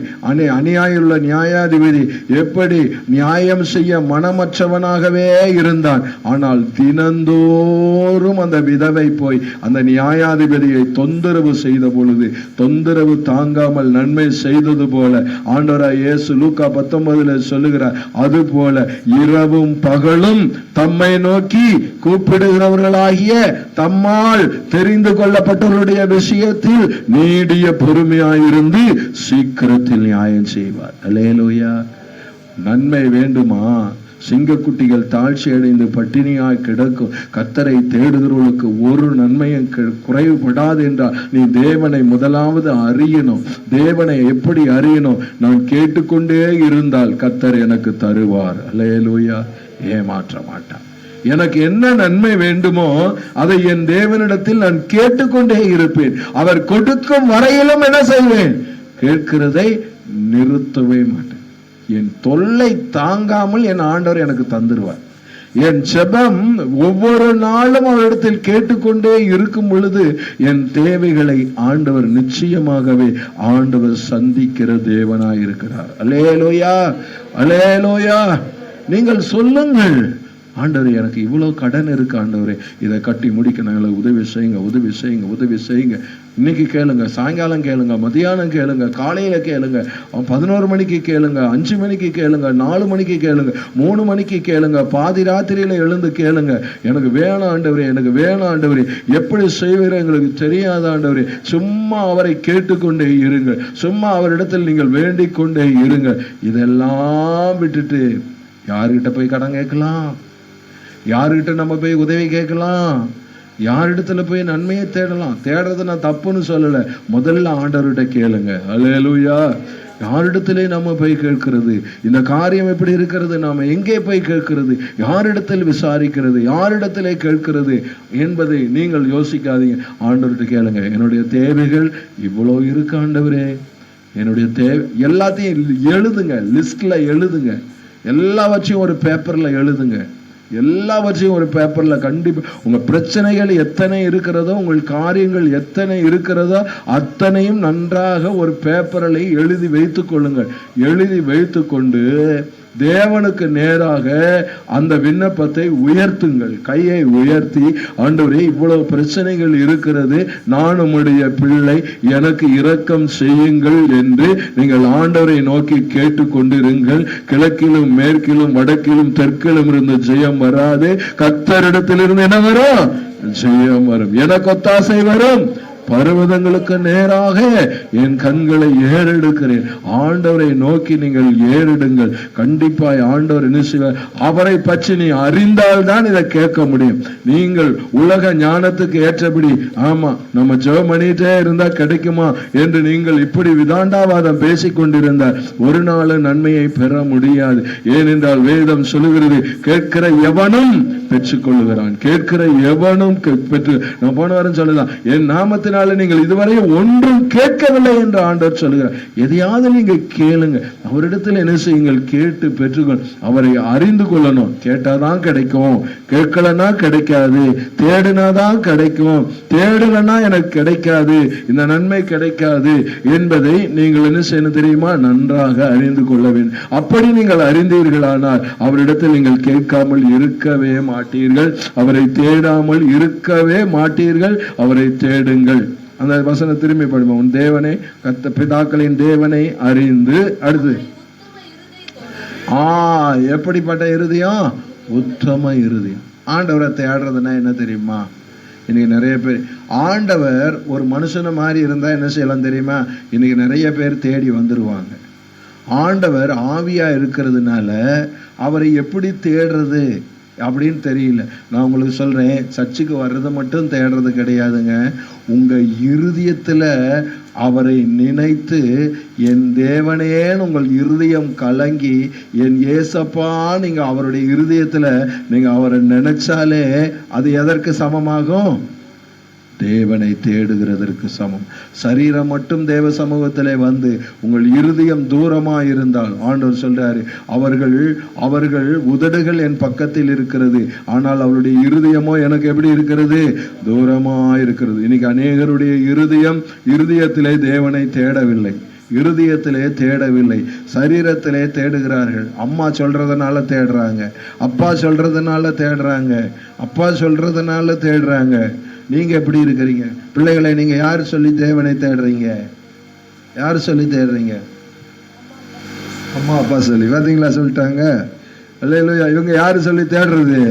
அநியாயுள்ள நியாயாதிபதி எப்படி நியாயம் செய்ய மனமற்றவனாகவே இருந்தான், ஆனால் தினந்தோறும் அந்த விதவை போய் அந்த நியாயாதிபதியை தொந்தரவு செய்த பொழுது தொந்தரவு தாங்காமல் நன்மை செய்தது போல ஆண்டவராய் இயேசு லூக்கா 19 சொல்லுகிறார். அது போல இரவும் பகலும் தம்மை நோக்கி கூப்பிடுகிறவர்களாகிய தம்மால் தெரிந்து கொள்ளப்பட்டவருடைய விஷயத்தில் நீடிய பொறுமையாயிருந்து சீக்கிரத்தில் நியாயம் செய்வார். அல்லேலூயா. நன்மை வேண்டுமா? சிங்கக்குட்டிகள் தாழ்ச்சி அடைந்து பட்டினியாய் கிடக்கும் கர்த்தரை தேடுகிறவர்களுக்கு ஒரு நன்மையும் குறைவுபடாது என்றால் நீ தேவனை முதலாவது அறியணும். தேவனை எப்படி அறியணும்? நான் கேட்டுக்கொண்டே இருந்தால் கர்த்தர் எனக்கு தருவார். அல்லேலூயா. ஏமாற்ற மாட்டார். எனக்கு என்ன நன்மை வேண்டுமோ அதை என் தேவனிடத்தில் நான் கேட்டுக்கொண்டே இருப்பேன். அவர் கொடுக்கும் வரையிலும் என்ன செய்வேன்? கேட்கிறதை நிறுத்தவே மாட்டேன். என் தொல்லை தாங்காமல் என் ஆண்டவர் எனக்கு தந்துருவார். என் ஜெபம் ஒவ்வொரு நாளும் அவரிடத்தில் கேட்டுக்கொண்டே இருக்கும் பொழுது என் தேவைகளை ஆண்டவர் நிச்சயமாகவே ஆண்டவர் சந்திக்கிற தேவனாய் இருக்கிறார். அல்லேலூயா, அல்லேலூயா. நீங்கள் சொல்லுங்கள், ஆண்டவரே எனக்கு இவ்வளவு கடன் இருக்கு, ஆண்டவரே இதை கட்டி முடிக்கணும், எங்களுக்கு உதவி செய்யுங்க, உதவி செய்யுங்க, உதவி செய்யுங்க. இன்னைக்கு கேளுங்க, சாயங்காலம் கேளுங்க, மதியானம் கேளுங்க, காலையில கேளுங்க, 11 மணிக்கு கேளுங்க, 5 மணிக்கு கேளுங்க, 4 மணிக்கு கேளுங்க, 3 மணிக்கு கேளுங்க, பாதி ராத்திரியில எழுந்து கேளுங்க. எனக்கு வேணும் ஆண்டவரே, எனக்கு வேணும் ஆண்டவரே. எப்படி செய்வீர எங்களுக்கு தெரியாத ஆண்டவரே. சும்மா அவரை கேட்டுக்கொண்டே இருங்கள், சும்மா அவரிடத்தில் நீங்கள் வேண்டிக் கொண்டே இருங்கள். இதெல்லாம் விட்டுட்டு யாருகிட்ட போய் கடன் கேட்கலாம்? யாருகிட்ட நம்ம போய் உதவி கேட்கலாம்? யாரிடத்துல போய் நன்மையை தேடலாம்? தேடுறது நான் தப்புன்னு சொல்லல, முதல்ல ஆண்டவர்கிட்ட கேளுங்க. அல்லேலூயா. யாரிடத்திலே நம்ம போய் கேட்கிறது? இந்த காரியம் எப்படி இருக்கிறது? நாம எங்கே போய் கேட்கிறது? யாரிடத்தில் விசாரிக்கிறது? யாரிடத்திலே கேட்கிறது என்பதை நீங்கள் யோசிக்காதீங்க. ஆண்டவர்கிட்ட கேளுங்க. என்னுடைய தேவைகள் இவ்வளோ இருக்கு ஆண்டவரே, என்னுடைய தேவை எல்லாத்தையும் எழுதுங்க, லிஸ்ட்ல எழுதுங்க. எல்லாவற்றையும் ஒரு பேப்பர்ல எழுதுங்க. எல்லாவற்றையும் ஒரு பேப்பர்ல கண்டிப்பா உங்க பிரச்சனைகள் எத்தனை இருக்கிறதோ, உங்கள் காரியங்கள் எத்தனை இருக்கிறதோ அத்தனையும் நன்றாக ஒரு பேப்பரில் எழுதி வைத்துக் கொள்ளுங்கள். எழுதி வைத்து கொண்டு தேவனுக்கு நேராக அந்த விண்ணப்பத்தை உயர்த்துங்கள். கையை உயர்த்தி, ஆண்டவரே இவ்வளவு பிரச்சனைகள் இருக்கிறது, நான் உம்முடைய பிள்ளை, எனக்கு இரக்கம் செய்யுங்கள் என்று நீங்கள் ஆண்டவரை நோக்கி கேட்டு கொண்டிருங்கள். கிழக்கிலும் மேற்கிலும் வடக்கிலும் தெற்கிலும் இருந்து ஜெயம் வராது, கர்த்தரிடத்திலிருந்து என்ன வரும்? ஜெயம் வரும். எனக்கு ஒத்தாசை வரும். பர்வதங்களுக்கு நேராக என் கண்களை ஏறெடுக்கிறேன். ஆண்டவரை நோக்கி நீங்கள் ஏறெடுங்கள். கண்டிப்பாய் ஆண்டவர் என்ன செய்வார்? அவரை பற்றி நீ அறிந்தால்தான் இதை கேட்க முடியும். நீங்கள் உலக ஞானத்துக்கு ஏற்றபடி ஆமா நம்ம ஜெபம் பண்ணிட்டே இருந்தா கிடைக்குமா என்று நீங்கள் இப்படி விதாண்டாவாதம் பேசிக் கொண்டிருந்தால் ஒரு நாள் நன்மையை பெற முடியாது. ஏனென்றால் வேதம் சொல்லுகிறது, கேட்கிற எவனும் பெற்றுக்கொள்ளுகிறான், கேட்கிற எவனும் பெற்று. நான் போன வாரம் சொல்லலாம், என் நாமத்தினால் ஆகையினால நீங்கள் இதுவரை ஒன்றும் கேட்கவில்லை என்று ஆண்டவர் சொல்லுகிறார். எதையாவது நீங்க கேளுங்க, அவரிடத்தில் என்ன செய்யுங்கள், கேட்டு பெற்றுக்கொள். அவரை அறிந்து கொள்ளணும். கேட்டாதான் கிடைக்கும், கேட்கலன்னா கிடைக்காது, தேடினாதான் கிடைக்கும், தேடலன்னா எனக்கு கிடைக்காது, இந்த நன்மை கிடைக்காது என்பதை நீங்கள் என்ன செய்யணும் தெரியுமா, நன்றாக அறிந்து கொள்ள வேண்டும். அப்படி நீங்கள் அறிந்தீர்களானால் அவரிடத்தில் நீங்கள் கேட்காமல் இருக்கவே மாட்டீர்கள், அவரை தேடாமல் இருக்கவே மாட்டீர்கள். அவரை தேடுங்கள். அந்த வசனம் திரும்பி படிப்போம். உன் தேவனை, கர்த்தர் பிதாக்களின் தேவனை அறிந்து, அடுத்து எப்படிப்பட்ட இருதயம், உத்தம இருதயம். ஆண்டவரை தேடுறதுன்னா என்ன தெரியுமா? இன்னைக்கு நிறைய பேர் ஆண்டவர் ஒரு மனுஷனை மாதிரி இருந்தா என்ன செய்யலாம் தெரியுமா? இன்னைக்கு நிறைய பேர் தேடி வந்துருவாங்க. ஆண்டவர் ஆவியா இருக்கிறதுனால அவரை எப்படி தேடுறது அப்படின்னு தெரியல. நான் உங்களுக்கு சொல்றேன், சர்ச்சுக்கு வர்றது மட்டும் தேடுறது கிடையாதுங்க. உங்க இருதயத்துல அவரை நினைத்து, என் தேவனேன்னு உங்கள் இருதயம் கலங்கி, என் ஏசப்பா நீங்க அவருடைய இருதயத்துல நீங்க அவரை நினைச்சாலே அது எதற்கு சமமாகும்? தேவனை தேடுகிறதற்கு சமம். சரீரம் மட்டும் தேவ சமூகத்திலே வந்து உங்கள் இருதயம் தூரமா இருந்தால், ஆண்டவர் சொல்றாரு, அவர்கள் உதடுகள் என் பக்கத்தில் இருக்கிறது, ஆனால் அவருடைய இருதயமோ எனக்கு எப்படி இருக்கிறது? தூரமா இருக்கிறது. இன்னைக்கு அநேகருடைய இருதயத்திலே தேவனை தேடவில்லை, இருதயத்திலே தேடவில்லை, சரீரத்திலே தேடுகிறார்கள். அம்மா சொல்றதுனால தேடுறாங்க, அப்பா சொல்றதுனால தேடுறாங்க, அப்பா சொல்றதுனால தேடுறாங்க. நீங்க எப்படி இருக்கிறீங்க? பிள்ளைகளை நீங்க யாரு சொல்லி தேவனை தேடுறீங்க? யாரு சொல்லி தேடுறீங்க? அம்மா அப்பா சொல்லி. பாத்தீங்களா, சொல்லிட்டாங்க. அல்லேலூயா. இவங்க யாரு சொல்லி தேடுறது?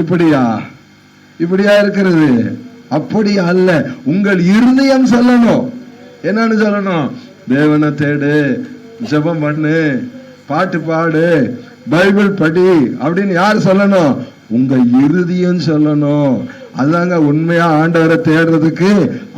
இப்படியா இருக்கிறது? அப்படி அல்ல. உங்கள் இருதயம் சொல்லணும். என்னன்னு சொல்லணும்? தேவனை தேடு, ஜெபம் பண்ணு, பாட்டு பாடு, பைபிள் படி அப்படின்னு யாரு சொல்லணும்? உங்க இருதயம் சொல்லணும். அதாங்க உண்மையா ஆண்டவரை தேடுறதுக்கு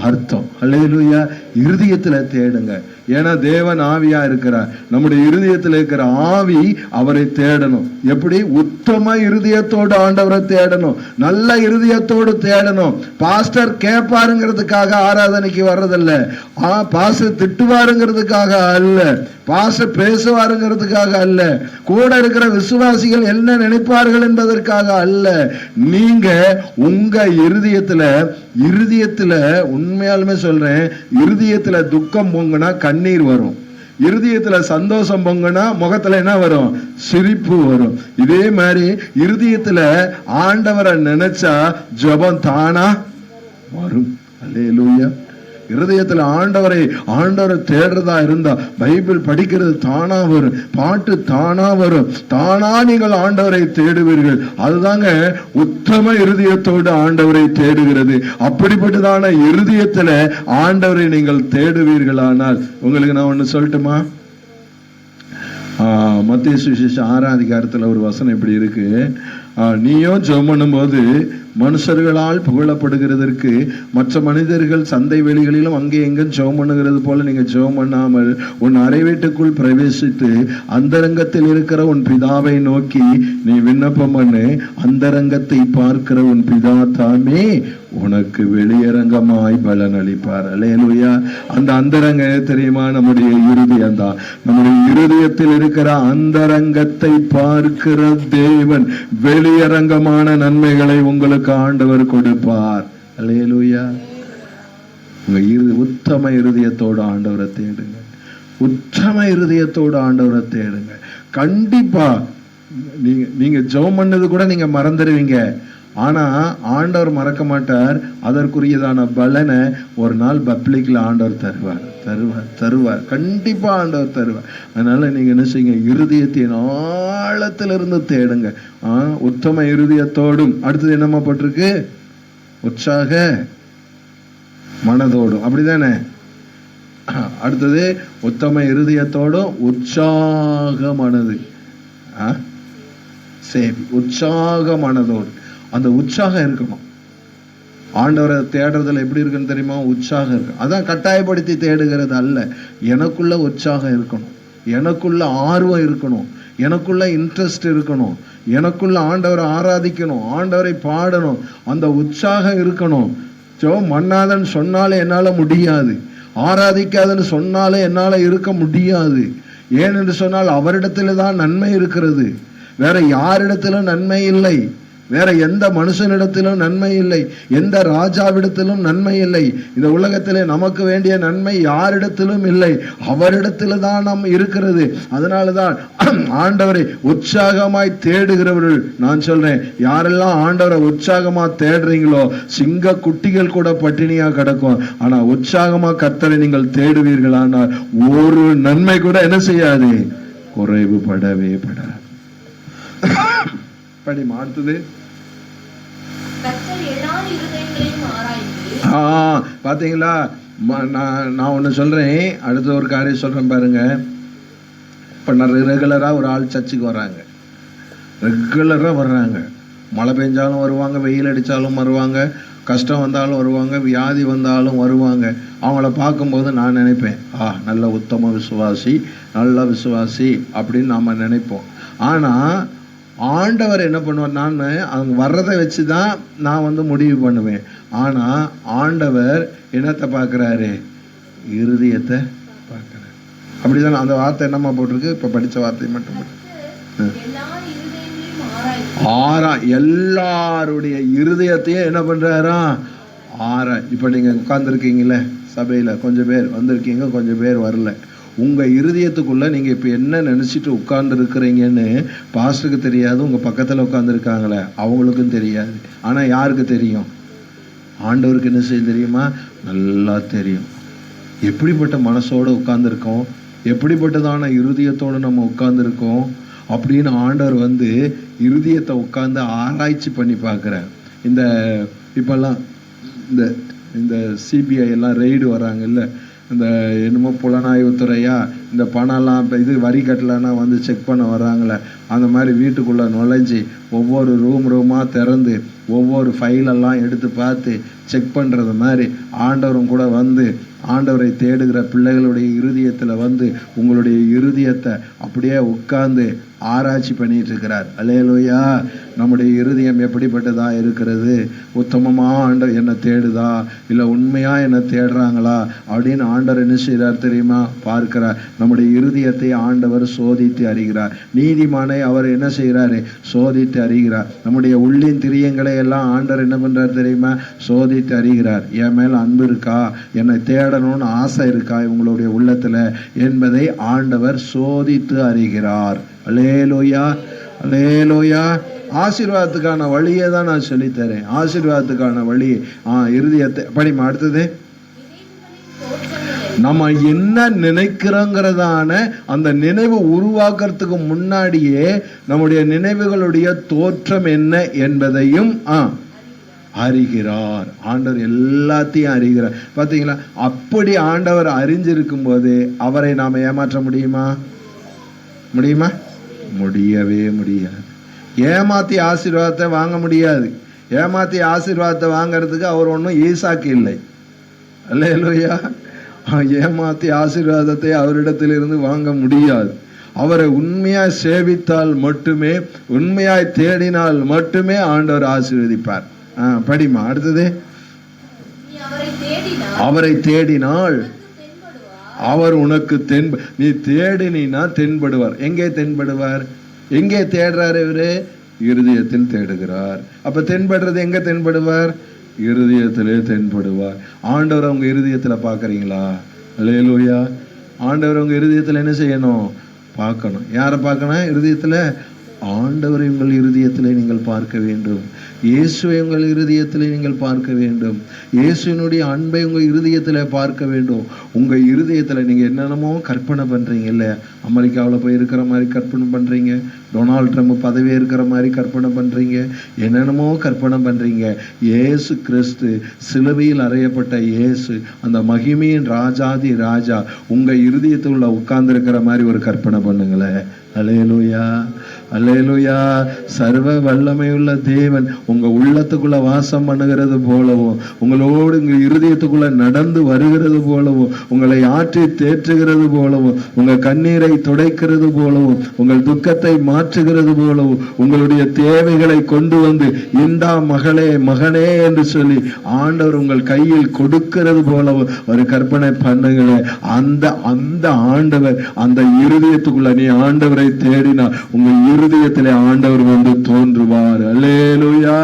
அர்த்தம். அல்லேலூயா. இருதயத்துல தேடுங்க. ஏன்னா தேவன் ஆவியா இருக்கிறார். நம்முடைய இருதயத்தில் இருக்கிற ஆவி அவரை தேடணும். எப்படி? உத்தம இருதயத்தோடு ஆண்டவரை தேடணும், நல்ல இருதயத்தோடு தேடணும். பாஸ்டர் கேட்பாருங்கிறதுக்காக ஆராதனைக்கு வர்றதில்ல, பாஸ்டர் திட்டுவாருங்கிறதுக்காக அல்ல, பாஸ்டர் பேசுவாருங்கிறதுக்காக அல்ல, கூட இருக்கிற விசுவாசிகள் என்ன நினைப்பார்கள் என்பதற்காக அல்ல. நீங்க உங்க இருதயத்துல உண்மையாலுமே சொல்றேன், இருதயத்துல துக்கம் பொங்குனா கண்ணீர் வரும், இருதயத்துல சந்தோஷம் பொங்குனா முகத்துல என்ன வரும்? சிரிப்பு வரும். இதே மாதிரி இருதயத்துல ஆண்டவரை நினைச்சா ஜெபம் தானா வரும். அல்லேலூயா. இருதயத்துல ஆண்டவரை தேடுறதா இருந்தா பைபிள் படிக்கிறது தானா வரும், பாட்டு தானா வரும், தானா நீங்கள் ஆண்டவரை தேடுவீர்கள். அதுதாங்க உத்தம இருதயத்தோடு ஆண்டவரை தேடுகிறது. அப்படிப்பட்டதான இருதயத்துல ஆண்டவரை நீங்கள் தேடுவீர்களானால், உங்களுக்கு நான் ஒண்ணு சொல்லட்டுமா? மத்தேயு சுவிசேஷம் 6ஆம் அதிகாரத்துல ஒரு வசனம் இப்படி இருக்கு. நீயும் ஜெபம் பண்ணும்போது மனுஷர்களால் புகழப்படுகிறதற்கு மற்ற மனிதர்கள் சந்தை வெளிகளிலும் அங்கே எங்கும் ஜெபம் பண்ணுகிறது போல நீங்க ஜெபம் பண்ணாமல் உன் அறை வீட்டுக்குள் பிரவேசித்து அந்தரங்கத்தில் இருக்கிற உன் பிதாவை நோக்கி நீ விண்ணப்பம் பண்ணு. அந்தரங்கத்தை பார்க்கிற உன் பிதா தாமே உனக்கு வெளியரங்கமாய் பலன் அளிப்பார். அல்லேலூயா. அந்த அந்தரங்க தெரியுமா? நம்முடைய இருதயம் தான். நம்முடைய இருதயத்தில் இருக்கிற அந்தரங்கத்தை பார்க்கிற தேவன் வெளியரங்கமான நன்மைகளை உங்களுக்கு ஆண்டவர் கொடுப்பார். அல்லேலூயா. உங்க உத்தம இருதயத்தோடு ஆண்டவரை தேடுங்க, உத்தம இருதயத்தோடு ஆண்டவரை தேடுங்க. கண்டிப்பா நீங்க ஜெபம் பண்ணது கூட நீங்க மறந்துடுவீங்க, ஆனா ஆண்டவர் மறக்க மாட்டார். அதற்குரியதான பலனை ஒரு நாள் பப்ளிக்ல ஆண்டவர் தருவார். கண்டிப்பா ஆண்டவர் தருவார். அதனால நீங்க என்ன செய்யுங்க? இருதயத்தின் ஆழத்திலிருந்து தேடுங்க. உத்தம இருதயத்தோடும், அடுத்தது என்னமா பட்டிருக்கு? உற்சாக மனதோடும். அப்படிதானே? அடுத்தது உத்தம இருதயத்தோடும் உற்சாக மனது. சரி, உற்சாக மனதோடு. அந்த உற்சாகம் இருக்கணும். ஆண்டவரை தேடுறதுல எப்படி இருக்குன்னு தெரியுமா? உற்சாகம் இருக்கு. அதான் கட்டாயப்படுத்தி தேடுகிறது அல்ல. எனக்குள்ள உற்சாகம் இருக்கணும், எனக்குள்ள ஆர்வம் இருக்கணும், எனக்குள்ள இன்ட்ரெஸ்ட் இருக்கணும், எனக்குள்ள ஆண்டவரை ஆராதிக்கணும், ஆண்டவரை பாடணும், அந்த உற்சாகம் இருக்கணும். ஜெபம் பண்ணாதன்னு சொன்னாலே என்னால முடியாது, ஆராதிக்காதன்னு சொன்னாலே என்னால இருக்க முடியாது. ஏனென்று சொன்னால் அவரிடத்துல தான் நன்மை இருக்கிறது, வேற யாரிடத்திலும் நன்மை இல்லை, வேற எந்த மனுஷனிடத்திலும் நன்மை இல்லை, எந்த ராஜாவிடத்திலும் நன்மை இல்லை. இந்த உலகத்திலே நமக்கு வேண்டிய நன்மை யாரிடத்திலும் இல்லை, அவரிடத்துல தான் நாம் இருக்கிறது. அதனாலதான் ஆண்டவரை உற்சாகமாய் தேடுகிறவர்கள், நான் சொல்றேன், யாரெல்லாம் ஆண்டவரை உற்சாகமா தேடுறீங்களோ சிங்க குட்டிகள் கூட பட்டினியா கிடக்கும். ஆனா உற்சாகமா கர்த்தரை நீங்கள் தேடுவீர்களானால் ஒரு நன்மை கூட என்ன செய்யாது, குறைவுபடவே படாது. படி மாட்டுது. பாத்தீங்களா, நான் ஒண்ணு சொல்றேன், அடுத்த ஒரு காரியம் சொல்றேன் பாருங்க. இப்ப ரெகுலரா ஒரு ஆள் சர்ச்சுக்கு வர்றாங்க, ரெகுலரா வர்றாங்க, மழை பெஞ்சாலும் வருவாங்க, வெயில் அடிச்சாலும் வருவாங்க, கஷ்டம் வந்தாலும் வருவாங்க, வியாதி வந்தாலும் வருவாங்க. அவங்கள பார்க்கும்போது நான் நினைப்பேன், நல்ல உத்தம விசுவாசி, நல்ல விசுவாசி அப்படின்னு நாம நினைப்போம். ஆனா ஆண்டவர் என்ன பண்ணுவார், நான் அவங்க வர்றதை வச்சுதான் நான் முடிவு பண்ணுவேன். ஆனா ஆண்டவர் என்னத்தை பார்க்கிறாரு, இருதயத்தை பார்க்கிறார். அப்படிதான் அந்த வார்த்தை என்னமா போட்டிருக்கு, இப்ப படிச்ச வார்த்தை மட்டும் எல்லாருடைய இருதயத்தையும் என்ன பண்றாரா, இப்ப நீங்க உட்கார்ந்து இருக்கீங்களே சபையில, கொஞ்சம் பேர் வந்திருக்கீங்க, கொஞ்சம் பேர் வரல. உங்க இருதயத்துக்குள்ள நீங்க இப்ப என்ன நினைச்சிட்டு உட்கார்ந்து இருக்கிறீங்கன்னு பாஸ்டருக்கு தெரியாது, உங்க பக்கத்துல உட்கார்ந்து இருக்காங்களே அவங்களுக்கும் தெரியாது. ஆனா யாருக்கு தெரியும், ஆண்டவருக்கு என்ன செய்ய தெரியுமா, நல்லா தெரியும். எப்படிப்பட்ட மனசோட உட்கார்ந்து இருக்கோம், எப்படிப்பட்டதான இருதயத்தோட நம்ம உட்கார்ந்து இருக்கோம் அப்படின்னு ஆண்டவர் இருதயத்தை உட்கார்ந்து ஆராய்ச்சி பண்ணி பார்க்கிறார். இந்த இப்பெல்லாம் இந்த சிபிஐ எல்லாம் ரெய்டு வராங்கல்ல, இந்த என்னமோ புலனாய்வுத்துறையா, இந்த பணம்லாம் இது வரி கட்டலைன்னா செக் பண்ண வராங்களே, அந்த மாதிரி வீட்டுக்குள்ளே நுழைஞ்சி ஒவ்வொரு ரூமாக திறந்து ஒவ்வொரு ஃபைலெல்லாம் எடுத்து பார்த்து செக் பண்ணுறது மாதிரி ஆண்டவரும் கூட ஆண்டவரை தேடுகிற பிள்ளைகளுடைய இருதயத்தில் உங்களுடைய இருதயத்தை அப்படியே உட்கார்ந்து ஆராய்ச்சி பண்ணிட்டு இருக்கிறார். அல்லேலூயா. நம்முடைய இருதயம் எப்படிப்பட்டதா இருக்கிறது, உத்தமமா ஆண்டவர் என்ன தேடுதா, இல்லை உண்மையா என்ன தேடுறாங்களா அப்படின்னு ஆண்டவர் என்ன செய்கிறார் தெரியுமா, பார்க்கிறார். நம்முடைய இருதயத்தை ஆண்டவர் சோதித்து அறிகிறார். நீதிமானை அவர் என்ன செய்கிறாரு, சோதித்து அறிகிறார். நம்முடைய உள்ளின் திரியங்களை எல்லாம் ஆண்டவர் என்ன பண்றார் தெரியுமா, சோதித்து அறிகிறார். என் மேல அன்பு இருக்கா, என்னை தேடணும்னு ஆசை இருக்கா உங்களுடைய உள்ளத்துல என்பதை ஆண்டவர் சோதித்து அறிகிறார். அல்லேலூயா, அல்லேலூயா. ஆசீர்வாதத்துக்கான வழியை தான் நான் சொல்லித்தரேன். ஆசீர்வாதத்துக்கான வழி இருதயத்தை படிமா. அடுத்தது, நம்ம என்ன நினைக்கிறோங்கிறதான அந்த நினைவு உருவாக்குறதுக்கு முன்னாடியே நம்முடைய நினைவுகளுடைய தோற்றம் என்ன என்பதையும் அறிகிறார். ஆண்டவர் எல்லாத்தையும் அறிகிறார். பாத்தீங்களா, அப்படி ஆண்டவர் அறிஞ்சிருக்கும் போது அவரை நாம ஏமாற்ற முடியுமா, முடியவே முடியாது. ஏமாத்தி ஆசீர்வாதத்தை வாங்க முடியாது. ஏமாத்தி ஆசீர்வாதத்தை வாங்கறதுக்கு அவர் ஒன்றும் ஈசாக்கு இல்லை. அல்லேலூயா. ஏமாத்தி ஆசீர்வாதத்தை அவரிடத்திலிருந்து வாங்க முடியாது. அவரை உண்மையாய் சேவித்தால் மட்டுமே, உண்மையாய் தேடினால் மட்டுமே ஆண்டவர் ஆசீர்வதிப்பார். படிமா. அடுத்தது, அவரை தேடினால் அவர் உனக்கு நீ தேடினா தென்படுவார். எங்கே தென்படுவார், எங்கே தேடுறாரு இவரு, இருதயத்தில் தேடுகிறார். அப்ப தென்படுறது எங்க தென்படுவார், இருதயத்திலே தென்படுவார். ஆண்டவர் அவங்க இருதயத்துல பாக்குறீங்களா? அல்லேலூயா. ஆண்டவர் உங்க இருதயத்துல என்ன செய்யணும், பார்க்கணும். யாரை பார்க்கணும், இருதயத்துல ஆண்டவரை உங்கள் இருதயத்திலே நீங்கள் பார்க்க வேண்டும். இயேசுவை உங்கள் இருதயத்திலே நீங்கள் பார்க்க வேண்டும். இயேசுவினுடைய அன்பை உங்கள் இருதயத்தில் பார்க்க வேண்டும். உங்கள் இருதயத்தில் நீங்கள் என்னென்னமோ கற்பனை பண்ணுறீங்க இல்லை, அமெரிக்காவில் போய் இருக்கிற மாதிரி கற்பனை பண்ணுறீங்க, டொனால்ட் ட்ரம்ப் பதவி இருக்கிற மாதிரி கற்பனை பண்ணுறீங்க, என்னென்னமோ கற்பனை பண்ணுறீங்க. இயேசு கிறிஸ்து சிலுவையில் அறையப்பட்ட இயேசு, அந்த மகிமையின் ராஜாதி ராஜா உங்கள் இருதயத்துக்குள்ள உட்கார்ந்துருக்கிற மாதிரி ஒரு கற்பனை பண்ணுங்களேன். அல்லேலூயா, அல்லேலூயா. சர்வ வல்லமையுள்ள தேவன் உங்க உள்ளத்துக்குள்ள வாசம் பண்ணுகிறது போலவும், உங்களோடு உங்க இருதயத்துக்குள்ள நடந்து வருகிறது போலவும், உங்களை ஆற்றி தேற்றுகிறது போலவும், உங்க கண்ணீரை துடைக்கிறது போலவும், உங்கள் துக்கத்தை மாற்றுகிறது போலவும், உங்களுடைய தேவைகளை கொண்டு வந்து இந்தா மகளே மகனே என்று சொல்லி ஆண்டவர் உங்கள் கையில் கொடுக்கிறது போலவும் ஒரு கற்பனை பண்ணுங்களேன். அந்த அந்த ஆண்டவர் அந்த இருதயத்துக்குள்ள நீ ஆண்டவரை தேடினா உங்க இருதயத்திலே ஆண்டவர் வந்து தோன்றுவார். அல்லேலூயா,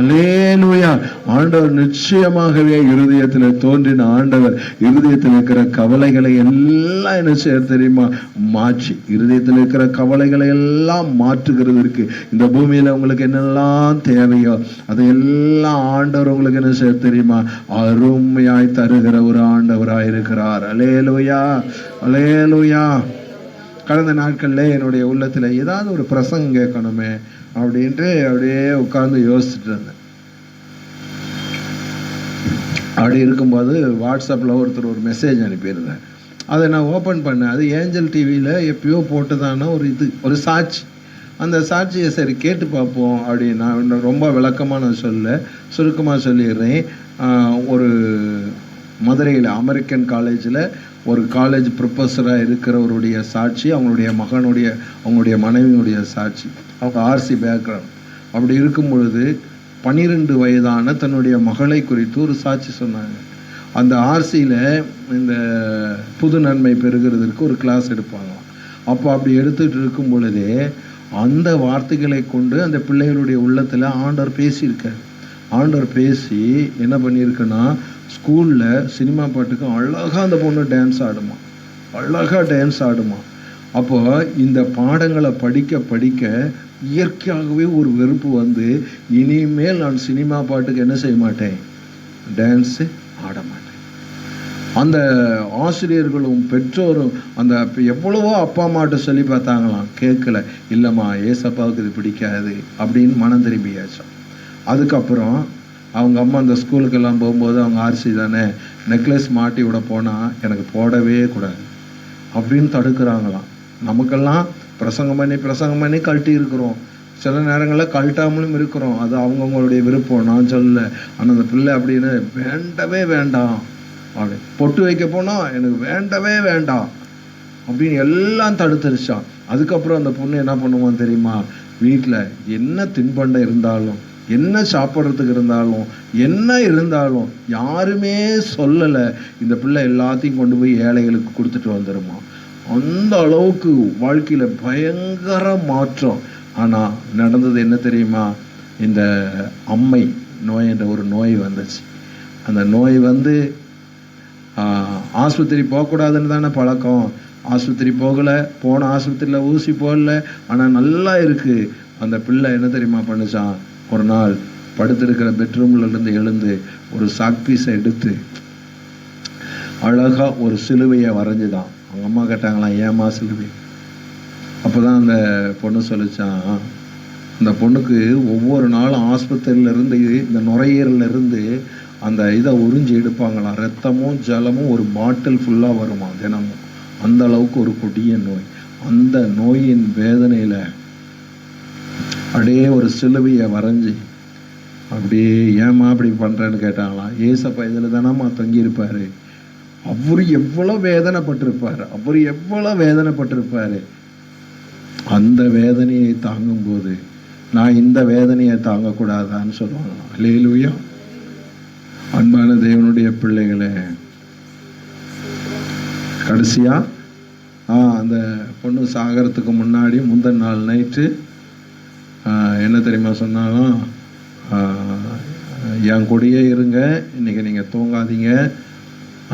அல்லேலூயா. ஆண்டவர் நிச்சயமாகவே இருதயத்திலே தோன்றின ஆண்டவர் இருதயத்தில் இருக்கிற கவலைகளை எல்லாம் என்ன செய்ய தெரியுமா? மாற்றி இருதயத்தில் இருக்கிற கவலைகளை எல்லாம் மாற்றுகிறதற்கு இந்த பூமியில உங்களுக்கு என்னெல்லாம் தேவையோ அதையெல்லாம் ஆண்டவர் உங்களுக்கு என்ன செய்ய தெரியுமா? அருமையாய் தருகிற ஒரு ஆண்டவராய் இருக்கிறார். அல்லேலூயா, அல்லேலூயா. கடந்த நாட்கள்ல என்னுடைய உள்ளத்துல ஏதாவது ஒரு பிரசங்கம் கேட்கணுமே அப்படின்ட்டு அப்படியே உட்கார்ந்து யோசிச்சுட்டு இருந்தேன். அப்படி இருக்கும்போது வாட்ஸ்அப்பில் ஒருத்தர் ஒரு மெசேஜ் அனுப்பியிருந்தேன். அதை நான் ஓப்பன் பண்ணேன். அது ஏஞ்சல் டிவியில் எப்பயோ போட்டுதான ஒரு சாட்சி. அந்த சாட்சியை சரி கேட்டு பார்ப்போம் அப்படின்னு நான் ரொம்ப விளக்கமாக நான் சுருக்கமாக சொல்லிடுறேன். ஒரு மதுரையில் அமெரிக்கன் காலேஜில் ஒரு காலேஜ் ப்ரொஃபஸராக இருக்கிறவருடைய சாட்சி, அவங்களுடைய மனைவியுடைய சாட்சி. அவங்க ஆர்சி பேக்ரவுண்ட். அப்படி இருக்கும் பொழுது 12 வயதான தன்னுடைய மகளை குறித்து ஒரு சாட்சி சொன்னாங்க. அந்த ஆர்சியில் இந்த புது நன்மை பெறுகிறதுக்கு ஒரு கிளாஸ் எடுப்பாங்க. அப்போ அப்படி எடுத்துகிட்டு இருக்கும் பொழுதே அந்த வார்த்தைகளை கொண்டு அந்த பிள்ளைகளுடைய உள்ளத்தில் ஆண்டவர் பேசியிருக்கார். ஆண்டவர் பேசி என்ன பண்ணியிருக்குன்னா, ஸ்கூலில் சினிமா பாட்டுக்கு அழகாக அந்த பொண்ணு டான்ஸ் ஆடுமா. அப்போ இந்த பாடங்களை படிக்க படிக்க இயற்கையாகவே ஒரு வெறுப்பு வந்து, இனிமேல் நான் சினிமா பாட்டுக்கு என்ன செய்ய மாட்டேன், டான்ஸு ஆட மாட்டேன். அந்த ஆசிரியர்களும் பெற்றோரும் அந்த எவ்வளவோ அப்பா அம்மாட்ட சொல்லி பார்த்தாங்களாம், கேட்கல. இல்லைம்மா, ஏசப்பாவுக்கு இது பிடிக்காது அப்படின்னு மனம் திரும்பியாச்சான். அதுக்கப்புறம் அவங்க அம்மா அந்த ஸ்கூலுக்கெல்லாம் போகும்போது அவங்க ஆர்சி தானே, நெக்லஸ் மாட்டி விட போனால் எனக்கு போடவே கூடாது அப்படின்னு தடுக்கிறாங்களாம். நமக்கெல்லாம் பிரசங்கம் பண்ணி கழட்டி இருக்கிறோம். சில நேரங்களில் கழட்டாமலும் இருக்கிறோம். அது அவங்கவுங்களுடைய விருப்பம், நான் சொல்லலை. ஆனால் அந்த பிள்ளை அப்படின்னு வேண்டவே வேண்டாம் அப்படி பொட்டு வைக்க போனால் எனக்கு வேண்டவே வேண்டாம் அப்படின்னு எல்லாம் தடுத்துருச்சான். அதுக்கப்புறம் அந்த பொண்ணு என்ன பண்ணுவான் தெரியுமா? வீட்டில் என்ன தின்பண்டம் இருந்தாலும், என்ன சாப்பிட்றதுக்கு இருந்தாலும் யாருமே சொல்லலை, இந்த பிள்ளை எல்லாத்தையும் கொண்டு போய் ஏழைகளுக்கு கொடுத்துட்டு வந்துடுமா. அந்த அளவுக்கு வாழ்க்கையில் பயங்கர மாற்றம். ஆனால் நடந்தது என்ன தெரியுமா? இந்த அம்மை நோய் என்ற ஒரு நோய் வந்துச்சு. அந்த நோய் வந்து ஆஸ்பத்திரி போகக்கூடாதுன்னு தானே பழக்கம். ஆஸ்பத்திரி போன ஆஸ்பத்திரியில் ஊசி போடல, ஆனால் நல்லா இருக்குது. அந்த பிள்ளை என்ன தெரியுமா பண்ணுச்சான்? ஒரு நாள் படுத்திருக்கிற பெட்ரூம்லேருந்து எழுந்து ஒரு சாக்பீஸை எடுத்து அழகாக ஒரு சிலுவையை வரைஞ்சுதான். அவங்க அம்மா கேட்டாங்களாம், ஏமா சிலுவை? அப்போ தான் அந்த பொண்ணு சொல்லிச்சான், அந்த பொண்ணுக்கு ஒவ்வொரு நாளும் ஆஸ்பத்திரியிலேருந்து இந்த நுரையீரலிருந்து அந்த இதை உறிஞ்சி எடுப்பாங்களாம். ரத்தமும் ஜலமும் ஒரு பாட்டில் ஃபுல்லாக வருமா தினமும். அந்த அளவுக்கு ஒரு கொடிய நோய். அந்த நோயின் வேதனையில் அப்படியே ஒரு சிலுவையை வரைஞ்சி அப்படியே ஏமா அப்படி பண்ணுறேன்னு கேட்டாங்களாம். ஏசப்பா இதில் தானம்மா தங்கியிருப்பார். அவர் எவ்வளோ வேதனைப்பட்டிருப்பார். அந்த வேதனையை தாங்கும்போது நான் இந்த வேதனையை தாங்கக்கூடாதான்னு சொல்லுவாங்களாம். அல்லேலூயா. அன்பான தேவனுடைய பிள்ளைகளே, கடைசியா அந்த பொண்ணு சாகரத்துக்கு முன்னாடி முந்தின நாள் நைட்டு என்ன தெரியுமா சொன்னாலும், என் கூடயே இருங்க, இன்னைக்கு நீங்கள் தூங்காதீங்க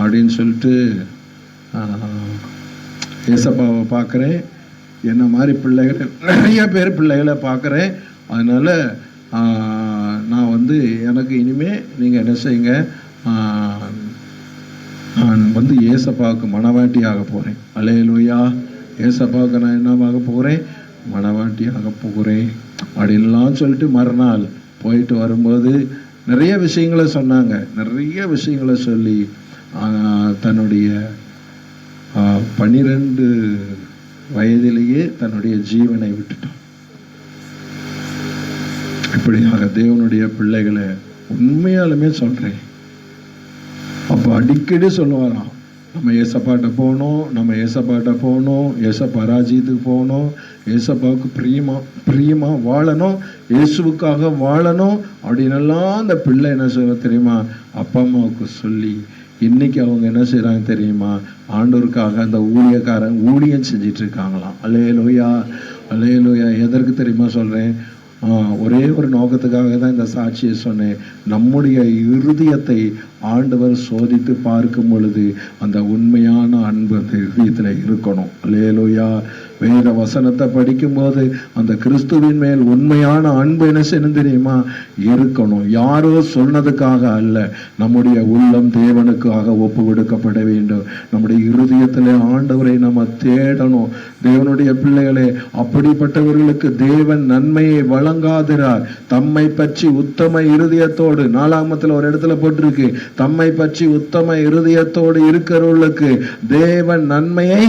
அப்படின்னு சொல்லிட்டு, ஏசப்பாவை பார்க்குறேன், என்ன மாதிரி நிறைய பேர் பிள்ளைகளை பார்க்குறேன். அதனால் நான் வந்து எனக்கு இனிமேல் நீங்கள் என்ன செய்யுங்க, நான் வந்து ஏசப்பாவுக்கு மனவாட்டியாக போகிறேன். அல்லேலூயா. ஏசப்பாவுக்கு நான் என்னவாக போகிறேன்? மனவாட்டியாக போகிறேன் அப்படின்லாம் சொல்லிட்டு மறுநாள் போயிட்டு வரும்போது நிறைய விஷயங்களை சொன்னாங்க. நிறைய விஷயங்களை சொல்லி தன்னுடைய 12 வயதிலேயே தன்னுடைய ஜீவனை விட்டுட்டான். இப்படியாக தேவனுடைய பிள்ளைகளை உண்மையாலுமே சொல்றேன். அப்போ அடிக்கடி சொல்லுவாராம், நம்ம ஏசப்பாட்ட போகணும், ஏசப்பா ராஜ்யத்துக்கு போகணும், ஏசப்பாவுக்கு பிரியமா வாழணும், இயேசுவுக்காக வாழணும் அப்படின்னெல்லாம் அந்த பிள்ளை என்ன செய்ய தெரியுமா, அப்பா அம்மாவுக்கு சொல்லி இன்னைக்கு அவங்க என்ன செய்யறாங்க தெரியுமா, ஆண்டவருக்காக அந்த ஊழியக்காரன் ஊழியம் செஞ்சிட்டு இருக்காங்களாம். அல்லேலூயா, அல்லேலூயா. எதற்கு தெரியுமா சொல்றேன்? ஒரே ஒரு நோக்கத்துக்காக தான் இந்த சாட்சியை சொன்னேன். நம்முடைய இருதயத்தை ஆண்டவர் சோதித்து பார்க்கும் பொழுது அந்த உண்மையான அன்பு அந்த இருதயத்தில் இருக்கணும். அல்லேலூயா. வேத வசனத்தை படிக்கும்போது அந்த கிறிஸ்துவின் மேல் உண்மையான அன்பு என்ன செய்யணும் தெரியுமா, இருக்கணும். யாரோ சொன்னதுக்காக அல்ல, நம்முடைய உள்ளம் தேவனுக்காக ஒப்பு கொடுக்கப்பட வேண்டும். நம்முடைய இருதயத்தில் ஆண்டவரை நம்ம தேடணும். தேவனுடைய பிள்ளைகளே, அப்படிப்பட்டவர்களுக்கு தேவன் நன்மையை வழங்காதிரார். தம்மை பற்றி உத்தம இருதயத்தோடு, 4ஆம் ஒரு இடத்துல போட்டிருக்கு, தம்மை பற்றி உத்தம இருதயத்தோடு இருக்கிறவர்களுக்கு தேவன் நன்மையை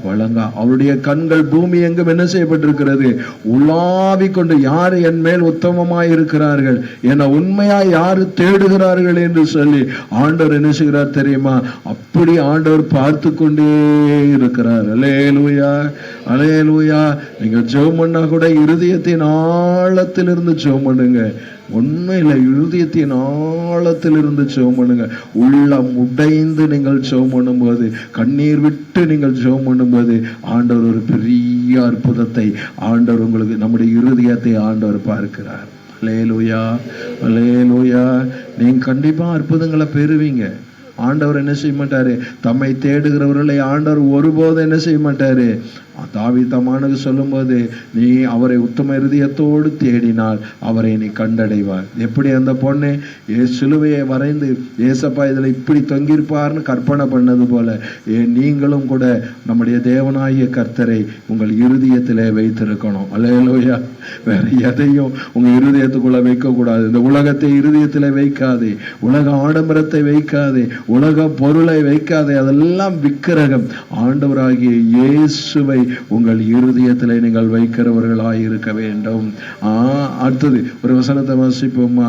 வழங்கா. அவருடைய கண்கள் பூமி எங்கும் என்ன செய்யப்பட்டிருக்கிறது, உலாவி கொண்டு யாரு என் மேல் உத்தமமாய் இருக்கிறார்கள், என உண்மையா யாரு தேடுகிறார்கள் என்று சொல்லி ஆண்டவர் என்ன செய்கிறார் தெரியுமா, அப்படி ஆண்டவர் பார்த்து கொண்டே இருக்கிறார். அல்லேலூயா, அல்லேலூயா. நீங்க ஜெபம் பண்ணா கூட இருதயத்தின் ஆழத்திலிருந்து ஜெபம் பண்ணுங்க. உண்மையில இருதயத்தின் ஆழத்திலிருந்து ஜெபம் பண்ணுங்க. உள்ளம் உடைந்து நீங்கள் ஜெபம் பண்ணும்போது, கண்ணீர் விட்டு நீங்கள் ஜெபம் பண்ணும்போது ஆண்டவர் ஒரு பெரிய அற்புதத்தை ஆண்டவர் உங்களுக்கு, நம்முடைய இருதயத்தை ஆண்டவர் பார்க்கிறார். அல்லேலூயா, அல்லேலூயா. நீங்க கண்டிப்பா அற்புதங்களை பெறுவீங்க. ஆண்டவர் என்ன செய்ய மாட்டாரு, தம்மை தேடுகிறவர்களை ஆண்டவர் ஒருபோதும் என்ன செய்ய மாட்டாரு. தாவீது தம்மானுக்கு சொல்லும்போது, நீ அவரை உத்தம இருதயத்தோடு தேடினால் அவரை நீ கண்டடைவார். எப்படி அந்த பொண்ணு சிலுவையை வரைந்து ஏசப்பா இதில் இப்படி தொங்கியிருப்பார்னு கற்பனை பண்ணது போல நீங்களும் கூட நம்முடைய தேவனாகிய கர்த்தரை உங்கள் இருதயத்திலே வைத்திருக்கணும். அல்லேலூயா. வேற எதையும் உங்க இருதயத்துக்குள்ள வைக்கக்கூடாது. இந்த உலகத்தை இருதயத்திலே வைக்காதே, உலக ஆடம்பரத்தை வைக்காதே, உலக பொருளை வைக்காதே. அதெல்லாம் விக்கிரகம். ஆண்டவராகிய இயேசுவை உங்கள் இருதயத்திலே நீங்கள் வைக்கிறவர்களாய் இருக்க வேண்டும். அடுத்தது ஒரு வசனத்தை வாசிப்போமா?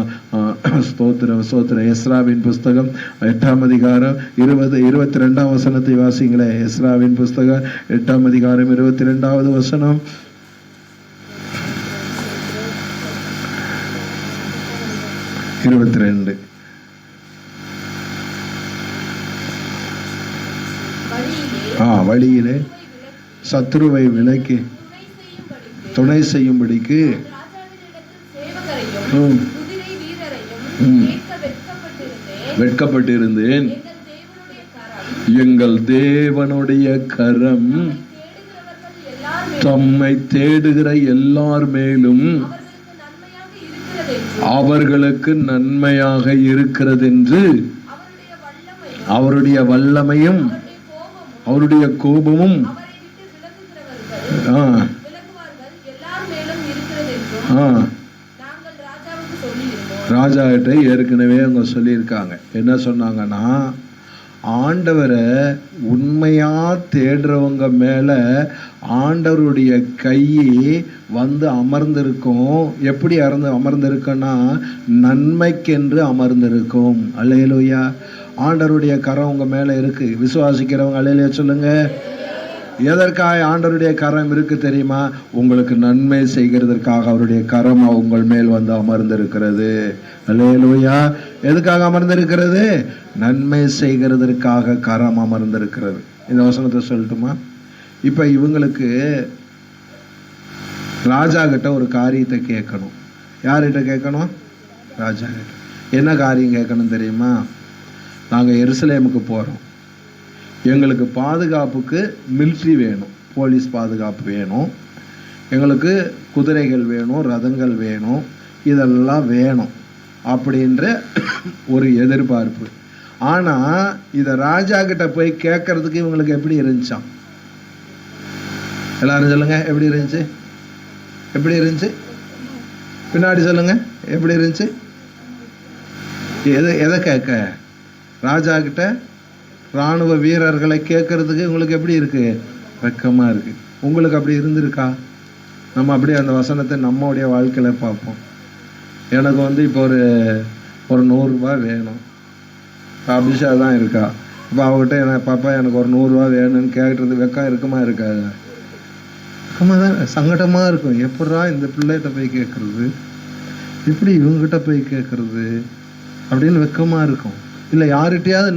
ஸ்தோத்திரம், ஸ்தோத்திரம். எஸ்ராவின் புஸ்தகம் 8ஆம் அதிகாரம் 22ஆம் வசனத்தை வாசிங்களேன். எஸ்ராவின் புஸ்தகம் 8ஆம் அதிகாரம் 22வது வசனம். வழியிலே சத்ருவை விலக்கி துணை செய்யும்படிக்கு வெட்கப்பட்டிருந்தேன். எங்கள் தேவனுடைய கரம் தம்மை தேடுகிற எல்லார் மேலும் அவர்களுக்கு நன்மையாக இருக்கிறது என்று அவருடைய வல்லமையும் அவருடைய கோபமும் ராஜா கிட்ட ஏற்கனவே அவங்க சொல்லியிருக்காங்க. என்ன சொன்னாங்கன்னா, ஆண்டவரை உண்மையா தேடுறவங்க மேல ஆண்டவருடைய கையை வந்து அமர்ந்திருக்கும். எப்படி அமர்ந்திருக்குன்னா, நன்மைக்கென்று அமர்ந்திருக்கும். அல்லேலூயா. ஆண்டவருடைய கரம் உங்க மேல இருக்கு. விசுவாசிக்கிறவங்க அல்லேலூயா சொல்லுங்க. எதற்காக ஆண்டவருடைய கரம் இருக்கு தெரியுமா? உங்களுக்கு நன்மை செய்கிறதற்காக அவருடைய கரம் உங்கள் மேல் வந்து அமர்ந்திருக்கிறது. அல்லேலூயா. எதுக்காக அமர்ந்திருக்கிறது? நன்மை செய்கிறதற்காக கரம் அமர்ந்திருக்கிறது. இந்த வசனத்தை சொல்லட்டுமா? இப்ப இவங்களுக்கு ராஜா கிட்ட ஒரு காரியத்தை கேட்கணும். யார்கிட்ட கேட்கணும்? ராஜா கிட்ட. என்ன காரியம் கேட்கணும் தெரியுமா? நாங்க எருசலேமுக்கு போறோம், எங்களுக்கு பாதுகாப்புக்கு மிலிட்ரி வேணும், போலீஸ் பாதுகாப்பு வேணும், எங்களுக்கு குதிரைகள் வேணும், ரதங்கள் வேணும், இதெல்லாம் வேணும் அப்படின்ற ஒரு எதிர்பார்ப்பு. ஆனா இத ராஜா கிட்ட போய் கேட்கறதுக்கு இவங்களுக்கு எப்படி இருந்துச்சாம்? எல்லாரும் சொல்லுங்க, எப்படி இருந்துச்சு? எப்படி இருந்துச்சு? பின்னாடி சொல்லுங்க, எப்படி இருந்துச்சு? எதை கேட்க? ராஜா கிட்ட ராணுவ வீரர்களை கேட்கறதுக்கு உங்களுக்கு எப்படி இருக்கு? வெக்கமா இருக்கு. உங்களுக்கு அப்படி இருந்திருக்கா? நம்ம அப்படியே அந்த வசனத்தை நம்மளுடைய வாழ்க்கையில பார்ப்போம். எனக்கு வந்து இப்போ ஒரு 100 ரூபாய் வேணும். இப்போ அபிஷா தான் இருக்கா. இப்போ அவகிட்ட பாப்பா எனக்கு ஒரு 100 ரூபா வேணும்னு கேட்குறது வெக்கம் இருக்குமா இருக்காது? வெக்கமாக தான், சங்கடமாக இருக்கும். எப்படா இந்த பிள்ளைகிட்ட போய் கேட்குறது, இப்படி இவங்ககிட்ட போய் கேட்குறது அப்படின்னு வெக்கமாக இருக்கும். இல்லை யார்கிட்டையாவது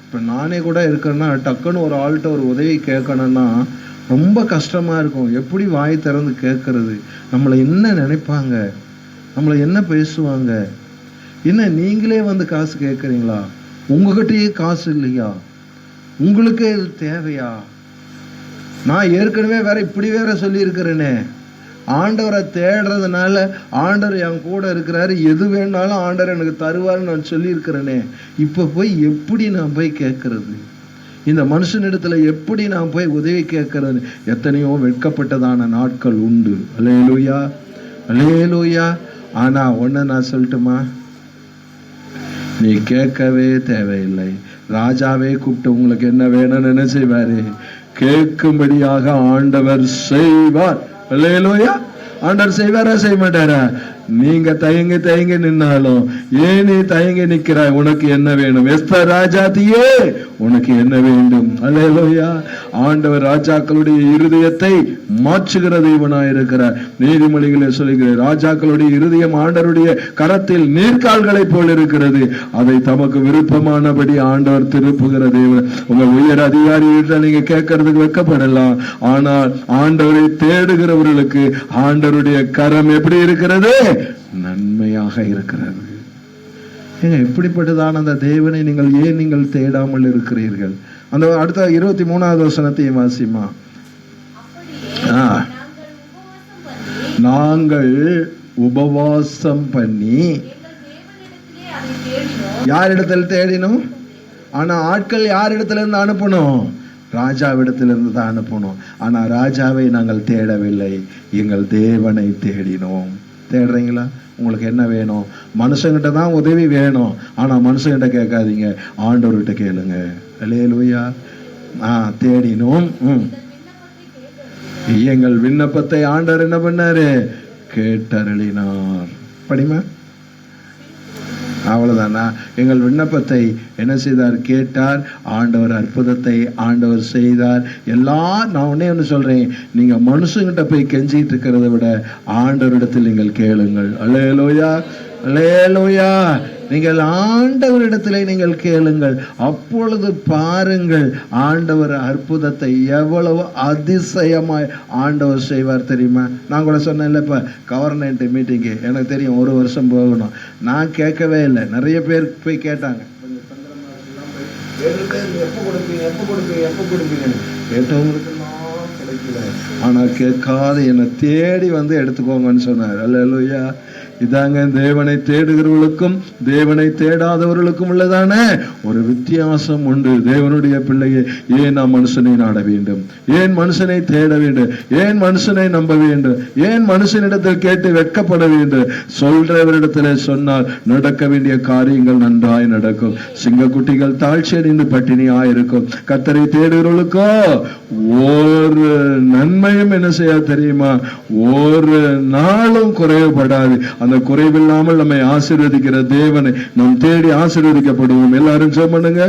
இப்போ நானே கூட இருக்கேன்னா டக்குன்னு ஒரு ஆள்கிட்ட ஒரு உதவி கேட்கணும்னா ரொம்ப கஷ்டமாக இருக்கும். எப்படி வாய் திறந்து கேட்கறது? நம்மளை என்ன நினைப்பாங்க, நம்மளை என்ன பேசுவாங்க? என்ன நீங்களே வந்து காசு கேட்குறீங்களா? உங்ககிட்டயே காசு இல்லையா? உங்களுக்கே இது தேவையா? நான் ஏற்கனவே இப்படி வேற சொல்லியிருக்கிறேனே, ஆண்டவரை தேடுறதுனால ஆண்டவர் என் கூட இருக்கிறாரு, எது வேணாலும் ஆண்டவர் எனக்கு தருவாருன்னு நான் சொல்லியிருக்கிறேனே. இப்போ போய் எப்படி நான் போய் கேட்கறது? இந்த மனுஷனிடத்துல எப்படி நான் போய் உதவி கேட்கறது? எத்தனையோ வெட்கப்பட்டதான நாட்கள் உண்டு. அல்லேலூயா, அல்லேலூயா. ஆனா ஒண்ணு நான் சொல்லட்டுமா, நீ கேட்கவே தேவையில்லை. ராஜாவே கூப்பிட்டு உங்களுக்கு என்ன வேணும்னு என்ன செய்வாரு? கேட்கும்படியாக ஆண்டவர் செய்வார். அல்லேலூயா. ஆண்டவர் செய்வாரா செய்ய மாட்டாரா? நீங்க தயங்கி நின்னாலும், ஏன் நீ தயங்கி நிற்கிறாய்? உனக்கு என்ன வேணும்? எஸ்தர் ராஜாத்தியே உனக்கு என்ன வேண்டும்? அல்லேலூயா. ஆண்டவர் ராஜாக்களுடைய இருதயத்தை மாற்றுகிற தேவனாய் இருக்கிறார். நீதிமொழிகளை சொல்லுகிற ராஜாக்களுடைய இருதயம் ஆண்டவருடைய கரத்தில் நீர்கால்களை போல் இருக்கிறது, அதை தமக்கு விருப்பமானபடி ஆண்டவர் திருப்புகிற தேவன். உங்க உயர் அதிகாரிகிட்ட நீங்க கேட்கறதுக்கு வெட்கப்படலாம், ஆனால் ஆண்டவரை தேடுகிறவர்களுக்கு ஆண்டவருடைய கரம் எப்படி இருக்கிறது? நன்மையாக இருக்கிறது. இப்படிப்பட்டதான அந்த தேவனை நீங்கள் தேடாமல் இருக்கிறீர்கள்? அந்த அடுத்த 23வது வசனத்தையும் வாசிமா. நாங்கள் உபவாசம் பண்ணி யாரிடத்தில் தேடினோம்? ஆனா ஆட்கள் யாரிடத்துல இருந்து அனுப்பணும்? ராஜாவிடத்திலிருந்து தான் அனுப்பணும். ஆனா ராஜாவை நாங்கள் தேடவில்லை, எங்கள் தேவனை தேடினோம். தேடுறீங்களா? உங்களுக்கு என்ன வேணும்? மனுஷங்கிட்ட தான் உதவி வேணும், ஆனா மனுஷங்கிட்ட கேட்காதீங்க, ஆண்டவர்கிட்ட கேளுங்க. அல்லேலூயா. தேடினோம். எங்கள் விண்ணப்பத்தை ஆண்டவர் என்ன பண்ணாரு? கேட்டருளினார். படிமா. அவ்வளவுதானா? எங்கள் விண்ணப்பத்தை என்ன செய்தார்? கேட்டார். ஆண்டவர் அற்புதத்தை ஆண்டவர் செய்தார். நான் ஒண்ணு சொல்றேன், நீங்க மனுஷங்கிட்ட போய் கெஞ்சிட்டு இருக்கிறத விட ஆண்டவரிடத்தில் நீங்கள் கேளுங்கள். அல்லேலூயா, அல்லேலூயா. நீங்கள் ஆண்டவரிடத்திலே நீங்கள் கேளுங்கள். அப்பொழுது பாருங்கள் ஆண்டவர் அற்புதத்தை எவ்வளவு அதிசயமாய் ஆண்டவர் செய்வார் தெரியுமா? நான் கூட சொன்னேன்ல, இப்போ கவர்னமெண்ட் மீட்டிங்கு எனக்கு தெரியும் 1 வருஷம் போகணும். நான் கேட்கவே இல்லை, நிறைய பேர் போய் கேட்டாங்க. எப்போ கொடுப்பீங்க கேட்டவங்களுக்கெல்லாம் கிடைக்கல. ஆனால் கேட்காத என்னை தேடி வந்து எடுத்துக்கோங்கன்னு சொன்னார். அல்லேலூயா. இதாங்க தேவனை தேடுகிறவர்களுக்கும் தேவனை தேடாதவர்களுக்கும் உள்ளதான ஒரு வித்தியாசம் உண்டு. தேவனுடைய பிள்ளையை, ஏன் நாம் மனுஷனை நாட வேண்டும்? ஏன் மனுஷனை தேட வேண்டும்? ஏன் மனுஷனை நம்ப வேண்டும்? ஏன் மனுஷனிடத்தில் கேட்டு வெட்கப்பட வேண்டும்? சொல்றவரிடத்துல சொன்னால் நடக்க வேண்டிய காரியங்கள் நன்றாய் நடக்கும். சிங்கக்குட்டிகள் தாழ்ச்சி அடைந்து பட்டினியாயிருக்கும். கர்த்தரை தேடுகிறவர்களுக்கோ ஒரு நன்மையும் என்ன செய்ய தெரியுமா? ஒரு நாளும் குறைவுபடாது. அந்த குறைவில்லாமல் நம்மை ஆசீர்வதிக்கிற தேவனை நாம் தேடி ஆசீர்வதிக்கப்படுவோம். எல்லாரும் ஜெபம் பண்ணுங்க.